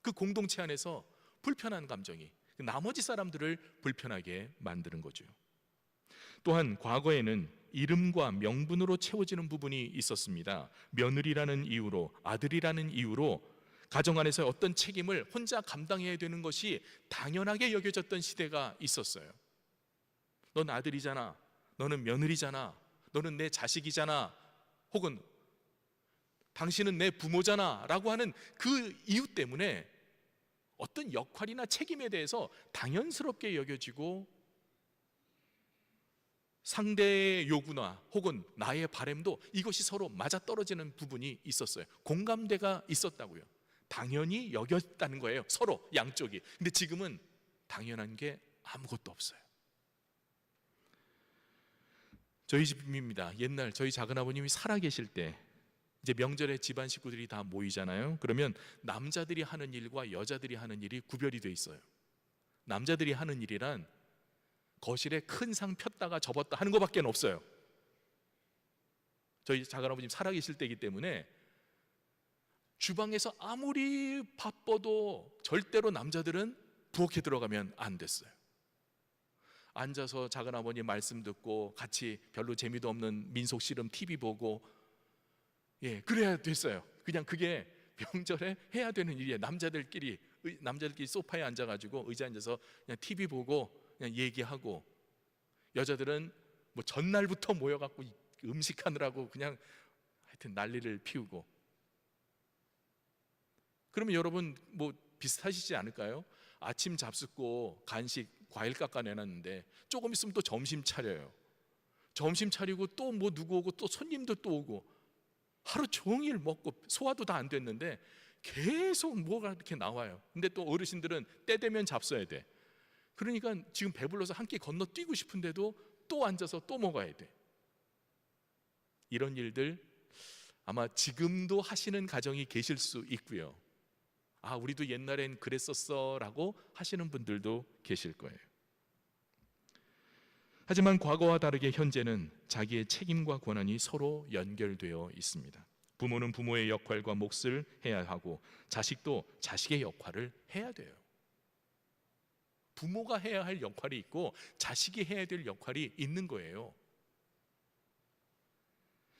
그 공동체 안에서 불편한 감정이 나머지 사람들을 불편하게 만드는 거죠. 또한 과거에는 이름과 명분으로 채워지는 부분이 있었습니다. 며느리라는 이유로, 아들이라는 이유로 가정 안에서 어떤 책임을 혼자 감당해야 되는 것이 당연하게 여겨졌던 시대가 있었어요. 넌 아들이잖아, 너는 며느리잖아, 너는 내 자식이잖아, 혹은 당신은 내 부모잖아 라고 하는 그 이유 때문에 어떤 역할이나 책임에 대해서 당연스럽게 여겨지고 상대의 요구나 혹은 나의 바램도 이것이 서로 맞아떨어지는 부분이 있었어요. 공감대가 있었다고요. 당연히 여겼다는 거예요, 서로 양쪽이. 근데 지금은 당연한 게 아무것도 없어요. 저희 집입니다. 옛날 저희 작은아버님이 살아계실 때 이제 명절에 집안 식구들이 다 모이잖아요. 그러면 남자들이 하는 일과 여자들이 하는 일이 구별이 돼 있어요. 남자들이 하는 일이란 거실에 큰 상 폈다가 접었다 하는 것밖에 없어요. 저희 작은아버님 살아계실 때이기 때문에 주방에서 아무리 바빠도 절대로 남자들은 부엌에 들어가면 안 됐어요. 앉아서 작은아버님 말씀 듣고 같이 별로 재미도 없는 민속 씨름 TV 보고 그래야 됐어요. 그냥 그게 명절에 해야 되는 일이에요. 남자들끼리 소파에 앉아가지고 의자에 앉아서 그냥 TV 보고 그냥 얘기하고, 여자들은 뭐 전날부터 모여갖고 음식하느라고 그냥 하여튼 난리를 피우고. 그러면 여러분 뭐 비슷하시지 않을까요? 아침 잡숫고 간식 과일 깎아내놨는데 조금 있으면 또 점심 차려요. 점심 차리고 또 뭐 누구 오고 또 손님도 또 오고, 하루 종일 먹고 소화도 다 안 됐는데 계속 뭐가 이렇게 나와요. 근데 또 어르신들은 때 되면 잡숴야 돼. 그러니까 지금 배불러서 한 끼 건너뛰고 싶은데도 또 앉아서 또 먹어야 돼. 이런 일들 아마 지금도 하시는 가정이 계실 수 있고요. 우리도 옛날엔 그랬었어 라고 하시는 분들도 계실 거예요. 하지만 과거와 다르게 현재는 자기의 책임과 권한이 서로 연결되어 있습니다. 부모는 부모의 역할과 몫을 해야 하고 자식도 자식의 역할을 해야 돼요. 부모가 해야 할 역할이 있고 자식이 해야 될 역할이 있는 거예요.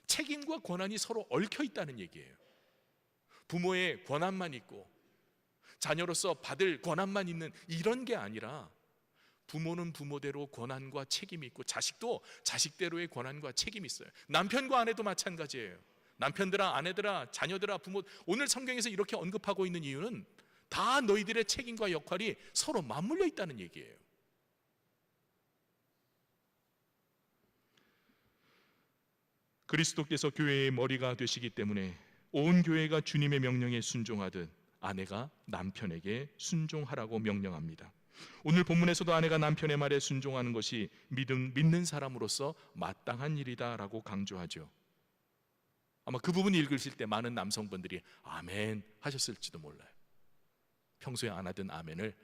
책임과 권한이 서로 얽혀 있다는 얘기예요. 부모의 권한만 있고 자녀로서 받을 권한만 있는 이런 게 아니라, 부모는 부모대로 권한과 책임이 있고 자식도 자식대로의 권한과 책임이 있어요. 남편과 아내도 마찬가지예요. 남편들아, 아내들아, 자녀들아, 부모, 오늘 성경에서 이렇게 언급하고 있는 이유는 다 너희들의 책임과 역할이 서로 맞물려 있다는 얘기예요. 그리스도께서 교회의 머리가 되시기 때문에 온 교회가 주님의 명령에 순종하듯 아내가 남편에게 순종하라고 명령합니다. 오늘 본문에서도 아내가 남편의 말에 순종하는 것이 믿는 사람으로서 마땅한 일이다라고 강조하죠. 아마 그 부분 읽으실 때 많은 남성분들이 아멘 하셨을지도 몰라요. 평소에 안 하던 아멘을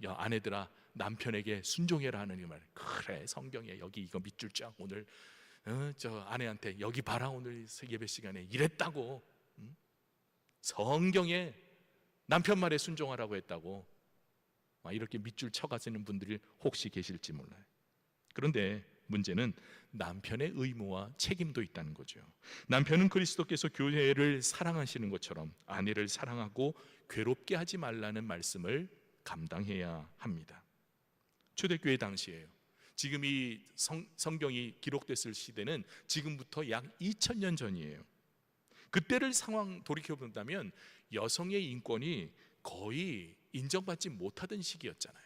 아내들아 남편에게 순종해라 하는 이 말. 그래, 성경에 여기 이거 밑줄 쫙 오늘 저 아내한테 여기 봐라, 오늘 예배 시간에 이랬다고. 성경에 남편 말에 순종하라고 했다고 이렇게 밑줄 쳐가시는 분들이 혹시 계실지 몰라요. 그런데 문제는 남편의 의무와 책임도 있다는 거죠. 남편은 그리스도께서 교회를 사랑하시는 것처럼 아내를 사랑하고 괴롭게 하지 말라는 말씀을 감당해야 합니다. 초대교회 당시에요. 지금 이 성경이 기록됐을 시대는 지금부터 약 2000년 전이에요. 그때를 상황 돌이켜본다면 여성의 인권이 거의 인정받지 못하던 시기였잖아요.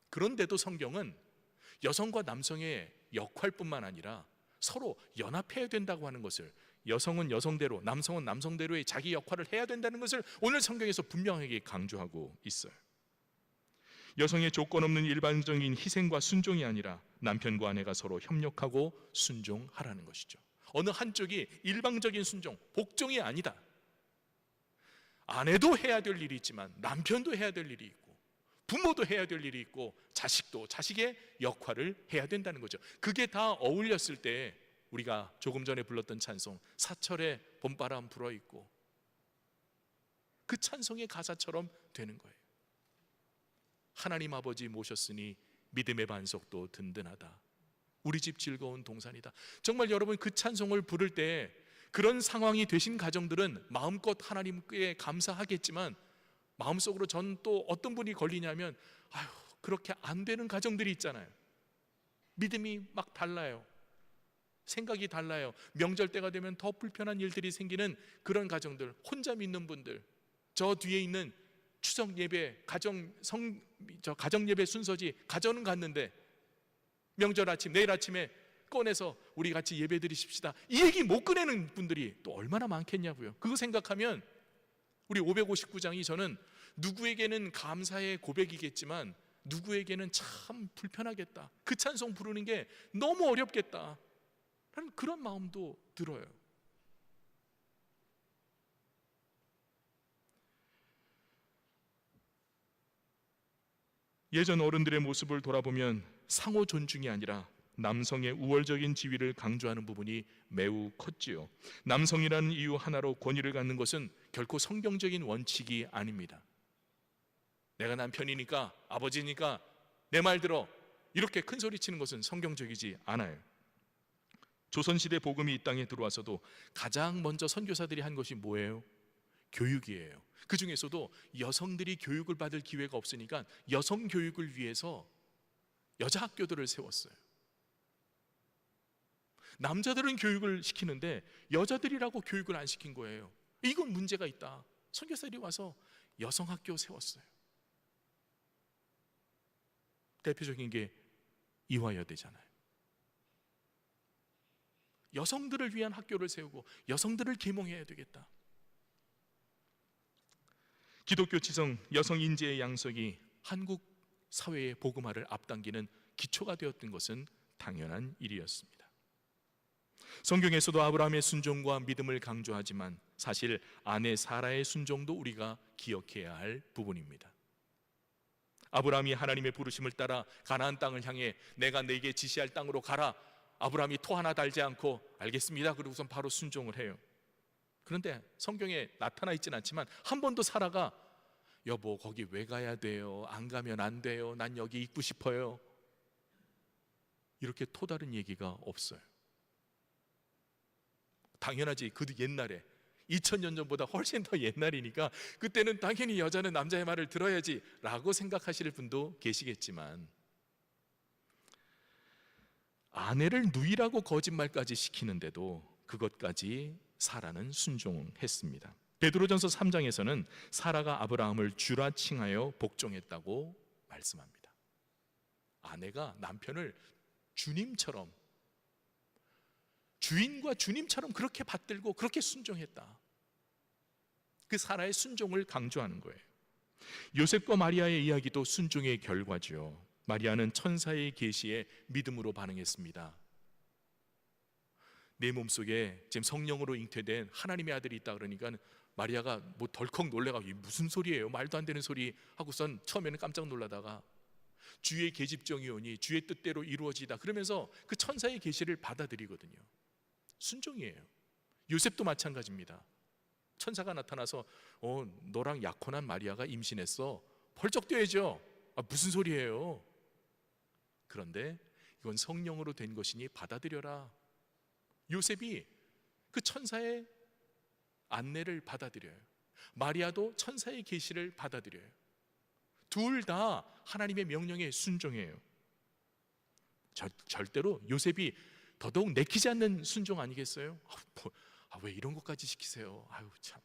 그런데도 성경은 여성과 남성의 역할뿐만 아니라 서로 연합해야 된다고 하는 것을, 여성은 여성대로 남성은 남성대로의 자기 역할을 해야 된다는 것을 오늘 성경에서 분명하게 강조하고 있어요. 여성의 조건 없는 일반적인 희생과 순종이 아니라 남편과 아내가 서로 협력하고 순종하라는 것이죠. 어느 한쪽이 일방적인 순종, 복종이 아니다. 아내도 해야 될 일이 있지만 남편도 해야 될 일이 있고, 부모도 해야 될 일이 있고 자식도 자식의 역할을 해야 된다는 거죠. 그게 다 어울렸을 때 우리가 조금 전에 불렀던 찬송 사철에 봄바람 불어있고 그 찬송의 가사처럼 되는 거예요. 하나님 아버지 모셨으니 믿음의 반석도 든든하다. 우리 집 즐거운 동산이다. 정말 여러분 그 찬송을 부를 때 그런 상황이 되신 가정들은 마음껏 하나님께 감사하겠지만 마음속으로 전 또 어떤 분이 걸리냐면 아유 그렇게 안 되는 가정들이 있잖아요. 믿음이 막 달라요. 생각이 달라요. 명절 때가 되면 더 불편한 일들이 생기는 그런 가정들, 혼자 믿는 분들, 저 뒤에 있는 추석 예배, 가정 예배 순서지 가정은 갔는데 명절 아침, 내일 아침에 꺼내서 우리 같이 예배 드리십시다. 이 얘기 못 꺼내는 분들이 또 얼마나 많겠냐고요. 그거 생각하면 우리 559장이 저는 누구에게는 감사의 고백이겠지만 누구에게는 참 불편하겠다. 그 찬송 부르는 게 너무 어렵겠다. 라는 그런 마음도 들어요. 예전 어른들의 모습을 돌아보면 상호 존중이 아니라 남성의 우월적인 지위를 강조하는 부분이 매우 컸지요. 남성이라는 이유 하나로 권위를 갖는 것은 결코 성경적인 원칙이 아닙니다. 내가 남편이니까 아버지니까 내 말 들어 이렇게 큰 소리 치는 것은 성경적이지 않아요. 조선시대 복음이 이 땅에 들어와서도 가장 먼저 선교사들이 한 것이 뭐예요? 교육이에요. 그 중에서도 여성들이 교육을 받을 기회가 없으니까 여성 교육을 위해서 여자 학교들을 세웠어요. 남자들은 교육을 시키는데 여자들이라고 교육을 안 시킨 거예요. 이건 문제가 있다. 선교사들이 와서 여성 학교 세웠어요. 대표적인 게 이화여대잖아요. 여성들을 위한 학교를 세우고 여성들을 계몽해야 되겠다. 기독교 지성 여성 인재의 양성이 한국 사회의 복음화를 앞당기는 기초가 되었던 것은 당연한 일이었습니다. 성경에서도 아브라함의 순종과 믿음을 강조하지만 사실 아내 사라의 순종도 우리가 기억해야 할 부분입니다. 아브라함이 하나님의 부르심을 따라 가나안 땅을 향해 내가 네게 지시할 땅으로 가라. 아브라함이 토 하나 달지 않고 알겠습니다. 그러고선 바로 순종을 해요. 그런데 성경에 나타나 있지는 않지만 한 번도 사라가 여보 거기 왜 가야 돼요? 안 가면 안 돼요. 난 여기 있고 싶어요. 이렇게 토다른 얘기가 없어요. 당연하지. 그 옛날에 2000년 전보다 훨씬 더 옛날이니까 그때는 당연히 여자는 남자의 말을 들어야지 라고 생각하실 분도 계시겠지만 아내를 누이라고 거짓말까지 시키는데도 그것까지 사라는 순종했습니다. 베드로전서 3장에서는 사라가 아브라함을 주라 칭하여 복종했다고 말씀합니다. 아내가 남편을 주님처럼 주인과 주님처럼 그렇게 받들고 그렇게 순종했다. 그 사라의 순종을 강조하는 거예요. 요셉과 마리아의 이야기도 순종의 결과죠. 마리아는 천사의 계시에 믿음으로 반응했습니다. 내 몸속에 지금 성령으로 잉태된 하나님의 아들이 있다 그러니까 마리아가 뭐 덜컥 놀래가지고 무슨 소리예요? 말도 안 되는 소리 하고선 처음에는 깜짝 놀라다가 주의 계집종이 오니 주의 뜻대로 이루어지다 그러면서 그 천사의 계시를 받아들이거든요. 순종이에요. 요셉도 마찬가지입니다. 천사가 나타나서 너랑 약혼한 마리아가 임신했어. 펄쩍 뛰어야죠. 무슨 소리예요? 그런데 이건 성령으로 된 것이니 받아들여라. 요셉이 그 천사의 안내를 받아들여요. 마리아도 천사의 계시를 받아들여요. 둘 다 하나님의 명령에 순종해요. 절대로 요셉이 더더욱 내키지 않는 순종 아니겠어요? 왜 이런 것까지 시키세요? 아유 참,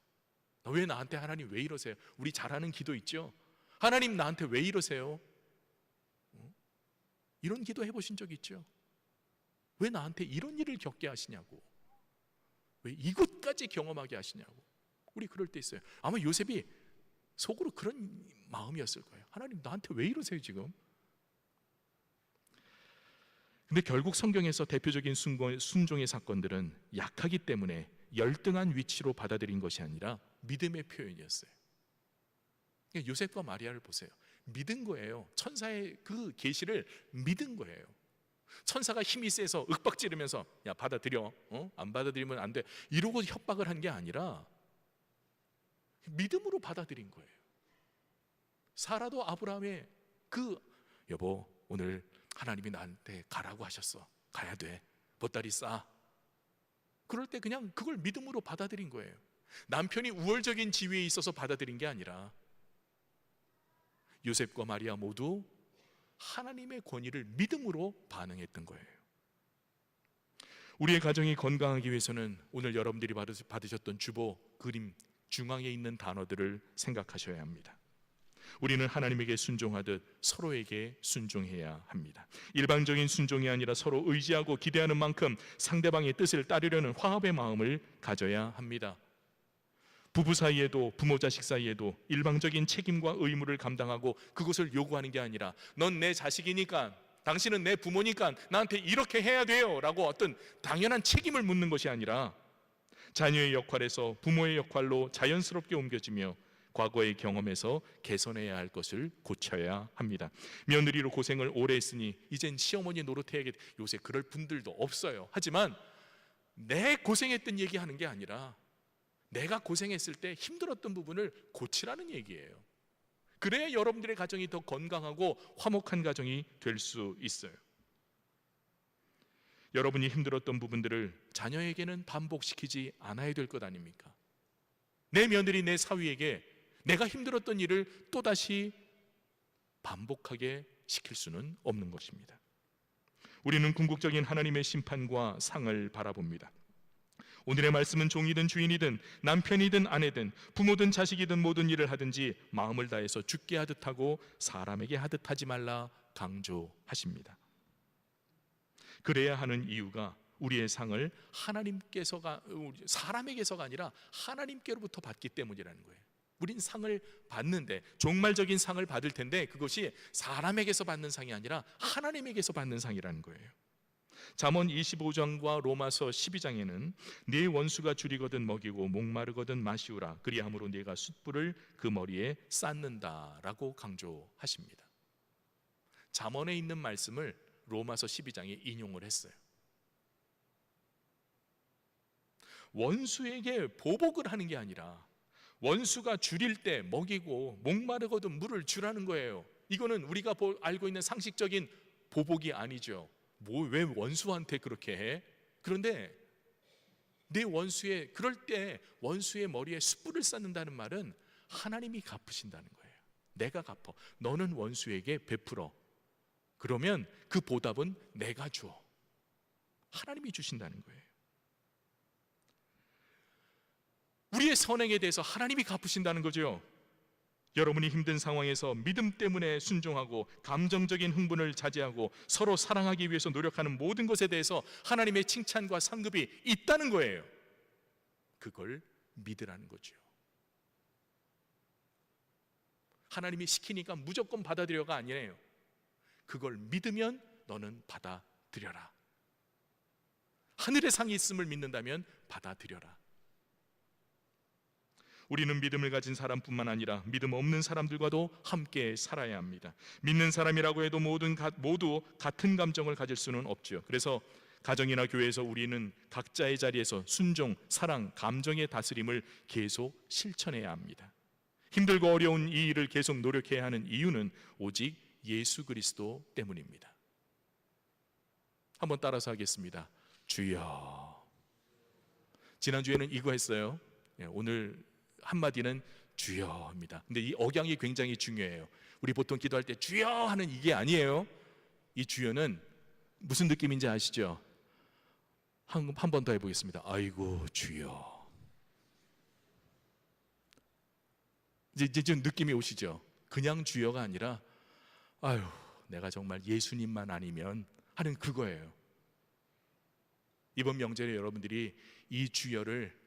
왜 나한테 하나님 왜 이러세요? 우리 잘하는 기도 있죠? 하나님 나한테 왜 이러세요? 이런 기도 해보신 적 있죠? 왜 나한테 이런 일을 겪게 하시냐고, 왜 이것까지 경험하게 하시냐고. 우리 그럴 때 있어요. 아마 요셉이 속으로 그런 마음이었을 거예요. 하나님 나한테 왜 이러세요 지금? 근데 결국 성경에서 대표적인 순종의 사건들은 약하기 때문에 열등한 위치로 받아들인 것이 아니라 믿음의 표현이었어요. 요셉과 마리아를 보세요. 믿은 거예요. 천사의 그 계시를 믿은 거예요. 천사가 힘이 세서 윽박지르면서 야 받아들여, 안 받아들이면 안 돼, 이러고 협박을 한 게 아니라 믿음으로 받아들인 거예요. 사라도 아브라함의 여보 오늘 하나님이 나한테 가라고 하셨어, 가야 돼, 보따리 싸. 그럴 때 그냥 그걸 믿음으로 받아들인 거예요. 남편이 우월적인 지위에 있어서 받아들인 게 아니라 요셉과 마리아 모두 하나님의 권위를 믿음으로 반응했던 거예요. 우리의 가정이 건강하기 위해서는 오늘 여러분들이 받으셨던 주보 그림 중앙에 있는 단어들을 생각하셔야 합니다. 우리는 하나님에게 순종하듯 서로에게 순종해야 합니다. 일방적인 순종이 아니라 서로 의지하고 기대하는 만큼 상대방의 뜻을 따르려는 화합의 마음을 가져야 합니다. 부부 사이에도 부모 자식 사이에도 일방적인 책임과 의무를 감당하고 그것을 요구하는 게 아니라 넌 내 자식이니까, 당신은 내 부모니까 나한테 이렇게 해야 돼요 라고 어떤 당연한 책임을 묻는 것이 아니라 자녀의 역할에서 부모의 역할로 자연스럽게 옮겨지며 과거의 경험에서 개선해야 할 것을 고쳐야 합니다. 며느리로 고생을 오래 했으니 이젠 시어머니 노릇해야겠다. 요새 그럴 분들도 없어요. 하지만 내 고생했던 얘기하는 게 아니라 내가 고생했을 때 힘들었던 부분을 고치라는 얘기예요. 그래야 여러분들의 가정이 더 건강하고 화목한 가정이 될 수 있어요. 여러분이 힘들었던 부분들을 자녀에게는 반복시키지 않아야 될 것 아닙니까? 내 며느리, 내 사위에게 내가 힘들었던 일을 또다시 반복하게 시킬 수는 없는 것입니다. 우리는 궁극적인 하나님의 심판과 상을 바라봅니다. 오늘의 말씀은 종이든 주인이든 남편이든 아내든 부모든 자식이든 모든 일을 하든지 마음을 다해서 주께 하듯 하고 사람에게 하듯 하지 말라 강조하십니다. 그래야 하는 이유가 우리의 상을 사람에게서가 아니라 하나님께로부터 받기 때문이라는 거예요. 우린 상을 받는데, 종말적인 상을 받을 텐데 그것이 사람에게서 받는 상이 아니라 하나님에게서 받는 상이라는 거예요. 잠언 25장과 로마서 12장에는 네 원수가 줄이거든 먹이고 목마르거든 마시우라, 그리함으로 네가 숯불을 그 머리에 쌓는다라고 강조하십니다. 잠언에 있는 말씀을 로마서 12장에 인용을 했어요. 원수에게 보복을 하는 게 아니라 원수가 줄일 때 먹이고 목마르거든 물을 주라는 거예요. 이거는 우리가 알고 있는 상식적인 보복이 아니죠. 왜 원수한테 그렇게 해? 그런데 그럴 때 원수의 머리에 숯불을 쌓는다는 말은 하나님이 갚으신다는 거예요. 내가 갚어. 너는 원수에게 베풀어. 그러면 그 보답은 내가 줘. 하나님이 주신다는 거예요. 우리의 선행에 대해서 하나님이 갚으신다는 거죠. 여러분이 힘든 상황에서 믿음 때문에 순종하고 감정적인 흥분을 자제하고 서로 사랑하기 위해서 노력하는 모든 것에 대해서 하나님의 칭찬과 상급이 있다는 거예요. 그걸 믿으라는 거죠. 하나님이 시키니까 무조건 받아들여가 아니에요. 그걸 믿으면 너는 받아들여라. 하늘의 상이 있음을 믿는다면 받아들여라. 우리는 믿음을 가진 사람뿐만 아니라 믿음 없는 사람들과도 함께 살아야 합니다. 믿는 사람이라고 해도 모두 같은 감정을 가질 수는 없죠. 그래서 가정이나 교회에서 우리는 각자의 자리에서 순종, 사랑, 감정의 다스림을 계속 실천해야 합니다. 힘들고 어려운 이 일을 계속 노력해야 하는 이유는 오직 예수 그리스도 때문입니다. 한번 따라서 하겠습니다. 주여. 지난주에는 이거 했어요. 오늘 한마디는 주여입니다. 근데 이 억양이 굉장히 중요해요. 우리 보통 기도할 때 주여 하는 이게 아니에요. 이 주여는 무슨 느낌인지 아시죠? 한 번 더 해보겠습니다. 아이고 주여. 이제 좀 느낌이 오시죠? 그냥 주여가 아니라 아유 내가 정말 예수님만 아니면 하는 그거예요. 이번 명절에 여러분들이 이 주여를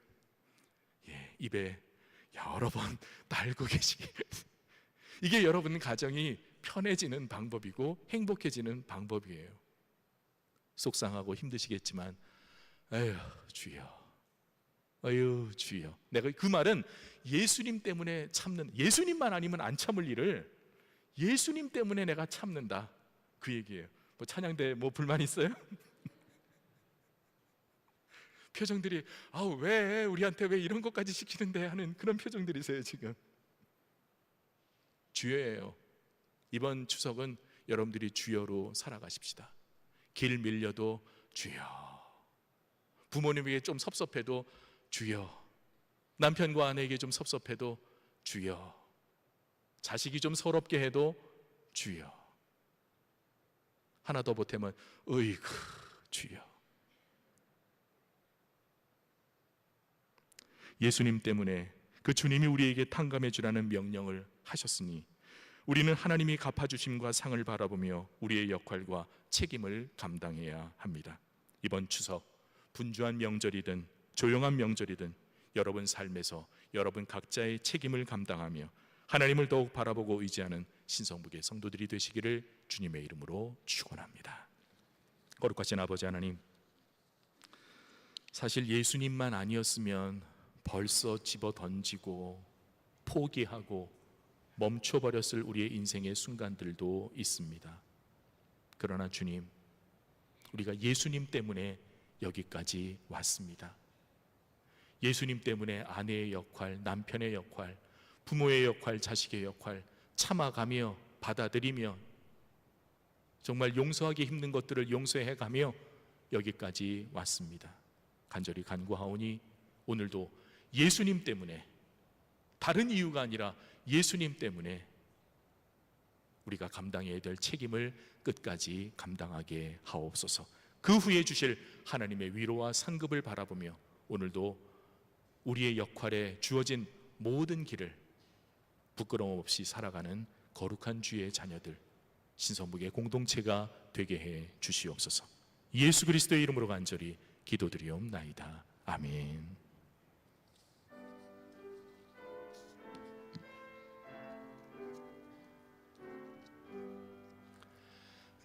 입에 여러 번 달고 계시길. 이게 여러분 가정이 편해지는 방법이고 행복해지는 방법이에요. 속상하고 힘드시겠지만 아유 주여, 아유 주여. 내가 그 말은 예수님 때문에 참는, 예수님만 아니면 안 참을 일을 예수님 때문에 내가 참는다, 그 얘기예요. 뭐 찬양대 뭐 불만 있어요? 표정들이 아우 왜 우리한테 왜 이런 것까지 시키는데 하는 그런 표정들이세요 지금. 주여예요. 이번 추석은 여러분들이 주여로 살아가십시다. 길 밀려도 주여, 부모님에게 좀 섭섭해도 주여, 남편과 아내에게 좀 섭섭해도 주여, 자식이 좀 서럽게 해도 주여, 하나 더 보태면 으이그 주여. 예수님 때문에 그 주님이 우리에게 탕감해 주라는 명령을 하셨으니 우리는 하나님이 갚아주심과 상을 바라보며 우리의 역할과 책임을 감당해야 합니다. 이번 추석, 분주한 명절이든 조용한 명절이든 여러분 삶에서 여러분 각자의 책임을 감당하며 하나님을 더욱 바라보고 의지하는 신성북의 성도들이 되시기를 주님의 이름으로 축원합니다. 거룩하신 아버지 하나님, 사실 예수님만 아니었으면 벌써 집어 던지고 포기하고 멈춰버렸을 우리의 인생의 순간들도 있습니다. 그러나 주님, 우리가 예수님 때문에 여기까지 왔습니다. 예수님 때문에 아내의 역할, 남편의 역할, 부모의 역할, 자식의 역할 참아가며 받아들이며 정말 용서하기 힘든 것들을 용서해가며 여기까지 왔습니다. 간절히 간구하오니 오늘도 예수님 때문에, 다른 이유가 아니라 예수님 때문에 우리가 감당해야 될 책임을 끝까지 감당하게 하옵소서. 그 후에 주실 하나님의 위로와 상급을 바라보며 오늘도 우리의 역할에 주어진 모든 길을 부끄러움 없이 살아가는 거룩한 주의 자녀들, 신성북의 공동체가 되게 해 주시옵소서. 예수 그리스도의 이름으로 간절히 기도드리옵나이다. 아멘.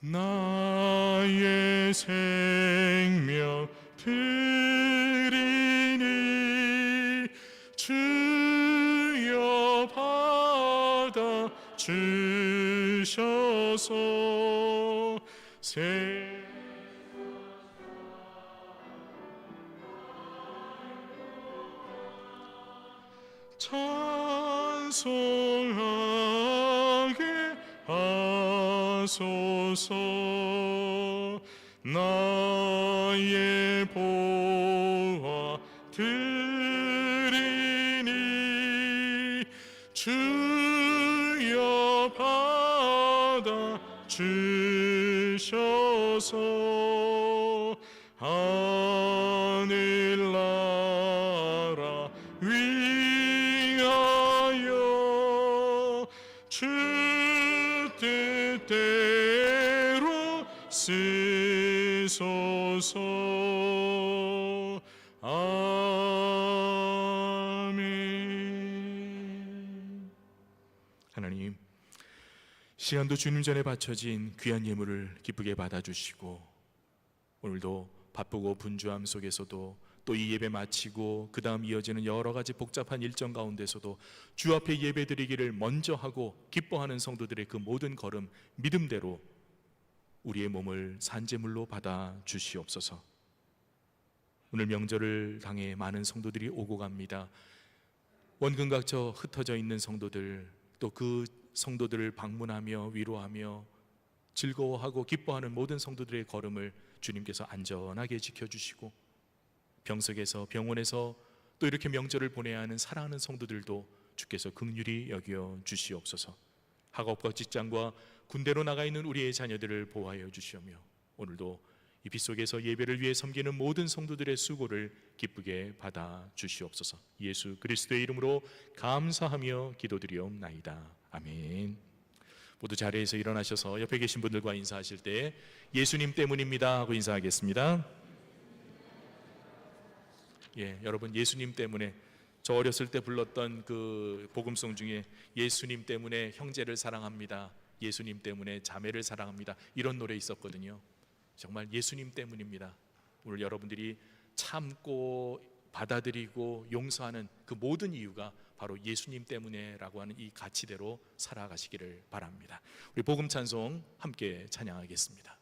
나의 생명 드리니 주여 받아 주셔서 찬송하게 하소서. 나의 보화 드리니 주여 받아 주셔서 하늘나라 위하여 주 뜻대로 쓰소서. 아멘. 하나님, 시간도 주님 전에 바쳐진 귀한 예물을 기쁘게 받아주시고 오늘도 바쁘고 분주함 속에서도 또 이 예배 마치고 그 다음 이어지는 여러 가지 복잡한 일정 가운데서도 주 앞에 예배드리기를 먼저 하고 기뻐하는 성도들의 그 모든 걸음 믿음대로 우리의 몸을 산제물로 받아 주시옵소서. 오늘 명절을 당해 많은 성도들이 오고 갑니다. 원근각처 흩어져 있는 성도들, 또 그 성도들을 방문하며 위로하며 즐거워하고 기뻐하는 모든 성도들의 걸음을 주님께서 안전하게 지켜주시고 병석에서 병원에서 또 이렇게 명절을 보내야 하는 사랑하는 성도들도 주께서 긍휼히 여겨 주시옵소서. 학업과 직장과 군대로 나가 있는 우리의 자녀들을 보호하여 주시오며 오늘도 이 빛 속에서 예배를 위해 섬기는 모든 성도들의 수고를 기쁘게 받아 주시옵소서. 예수 그리스도의 이름으로 감사하며 기도드리옵나이다. 아멘. 모두 자리에서 일어나셔서 옆에 계신 분들과 인사하실 때 예수님 때문입니다 하고 인사하겠습니다. 여러분, 예수님 때문에, 저 어렸을 때 불렀던 그 복음송 중에 예수님 때문에 형제를 사랑합니다, 예수님 때문에 자매를 사랑합니다, 이런 노래 있었거든요. 정말 예수님 때문입니다. 오늘 여러분들이 참고 받아들이고 용서하는 그 모든 이유가 바로 예수님 때문에라고 하는 이 가치대로 살아가시기를 바랍니다. 우리 복음 찬송 함께 찬양하겠습니다.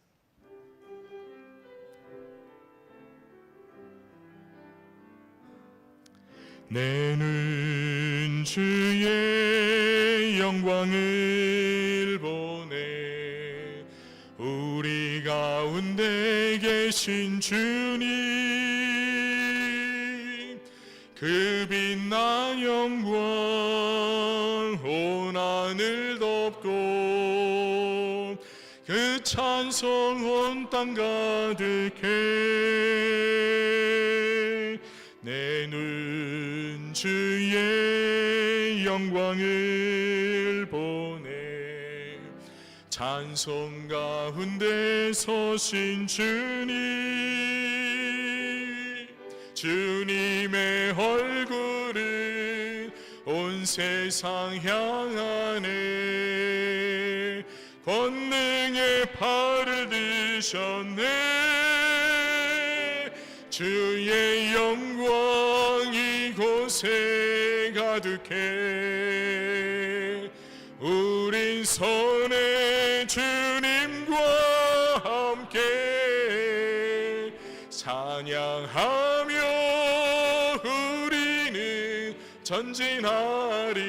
내는 주의 영광을 보내 우리 가운데 계신 주님 그 빛난 영광 온 하늘 덮고 그 찬송 온 땅 가득해 내는 주의 영광을 보내 찬송 가운데 서신 주님의 얼굴은 온 세상 향하네 권능의 팔을 드셨네 주의 영광 이곳에 가득해 우린 선의 주님과 함께 찬양하며 우리는 전진하리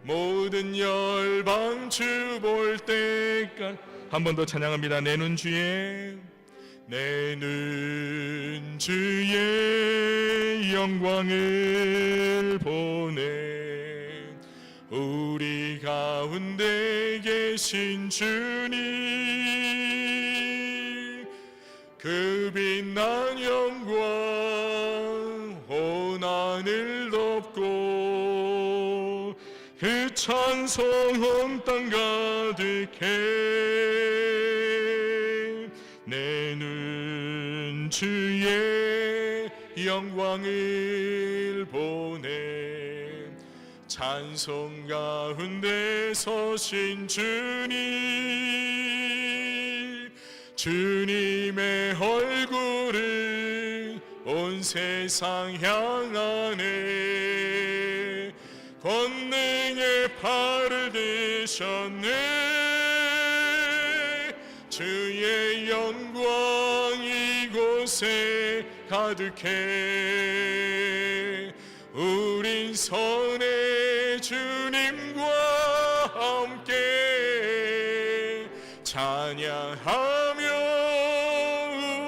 모든 열방 주 볼 때까지 한 번 더 찬양합니다. 내는 주의 영광을 보내 우리 가운데 계신 주님 그 빛난 영광 온 하늘 덮고 그 찬송 온 땅 가득해 내는 주의 영광을 보내 찬송 가운데 서신 주님의 얼굴은 온 세상 향하네 권능의 팔을 드셨네 주의 영광 이곳에 가득해 우린 선의 주님과 함께 찬양하며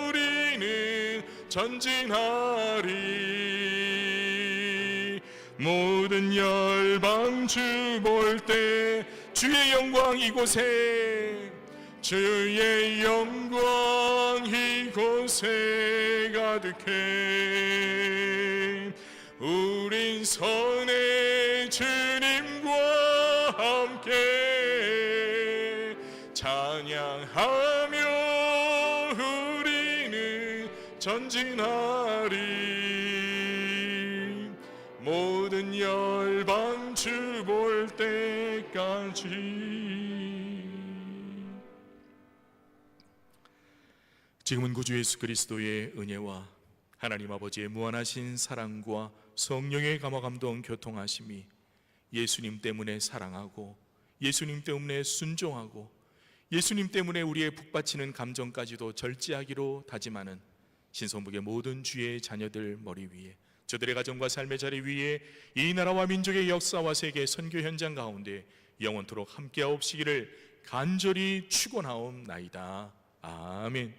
우리는 전진하리 모든 열방 주 볼 때 주의 영광 이곳에 주의 영광 이곳에 가득해 우린 선의 주님과 함께 찬양하며 우리는 전진하리 모든 열방 주 볼 때까지 지금은 구주 예수 그리스도의 은혜와 하나님 아버지의 무한하신 사랑과 성령의 감화 감동 교통하심이 예수님 때문에 사랑하고 예수님 때문에 순종하고 예수님 때문에 우리의 북받치는 감정까지도 절제하기로 다짐하는 신성북의 모든 주의 자녀들 머리 위에 저들의 가정과 삶의 자리 위에 이 나라와 민족의 역사와 세계 선교 현장 가운데 영원토록 함께하옵시기를 간절히 축원하옵나이다. 아멘.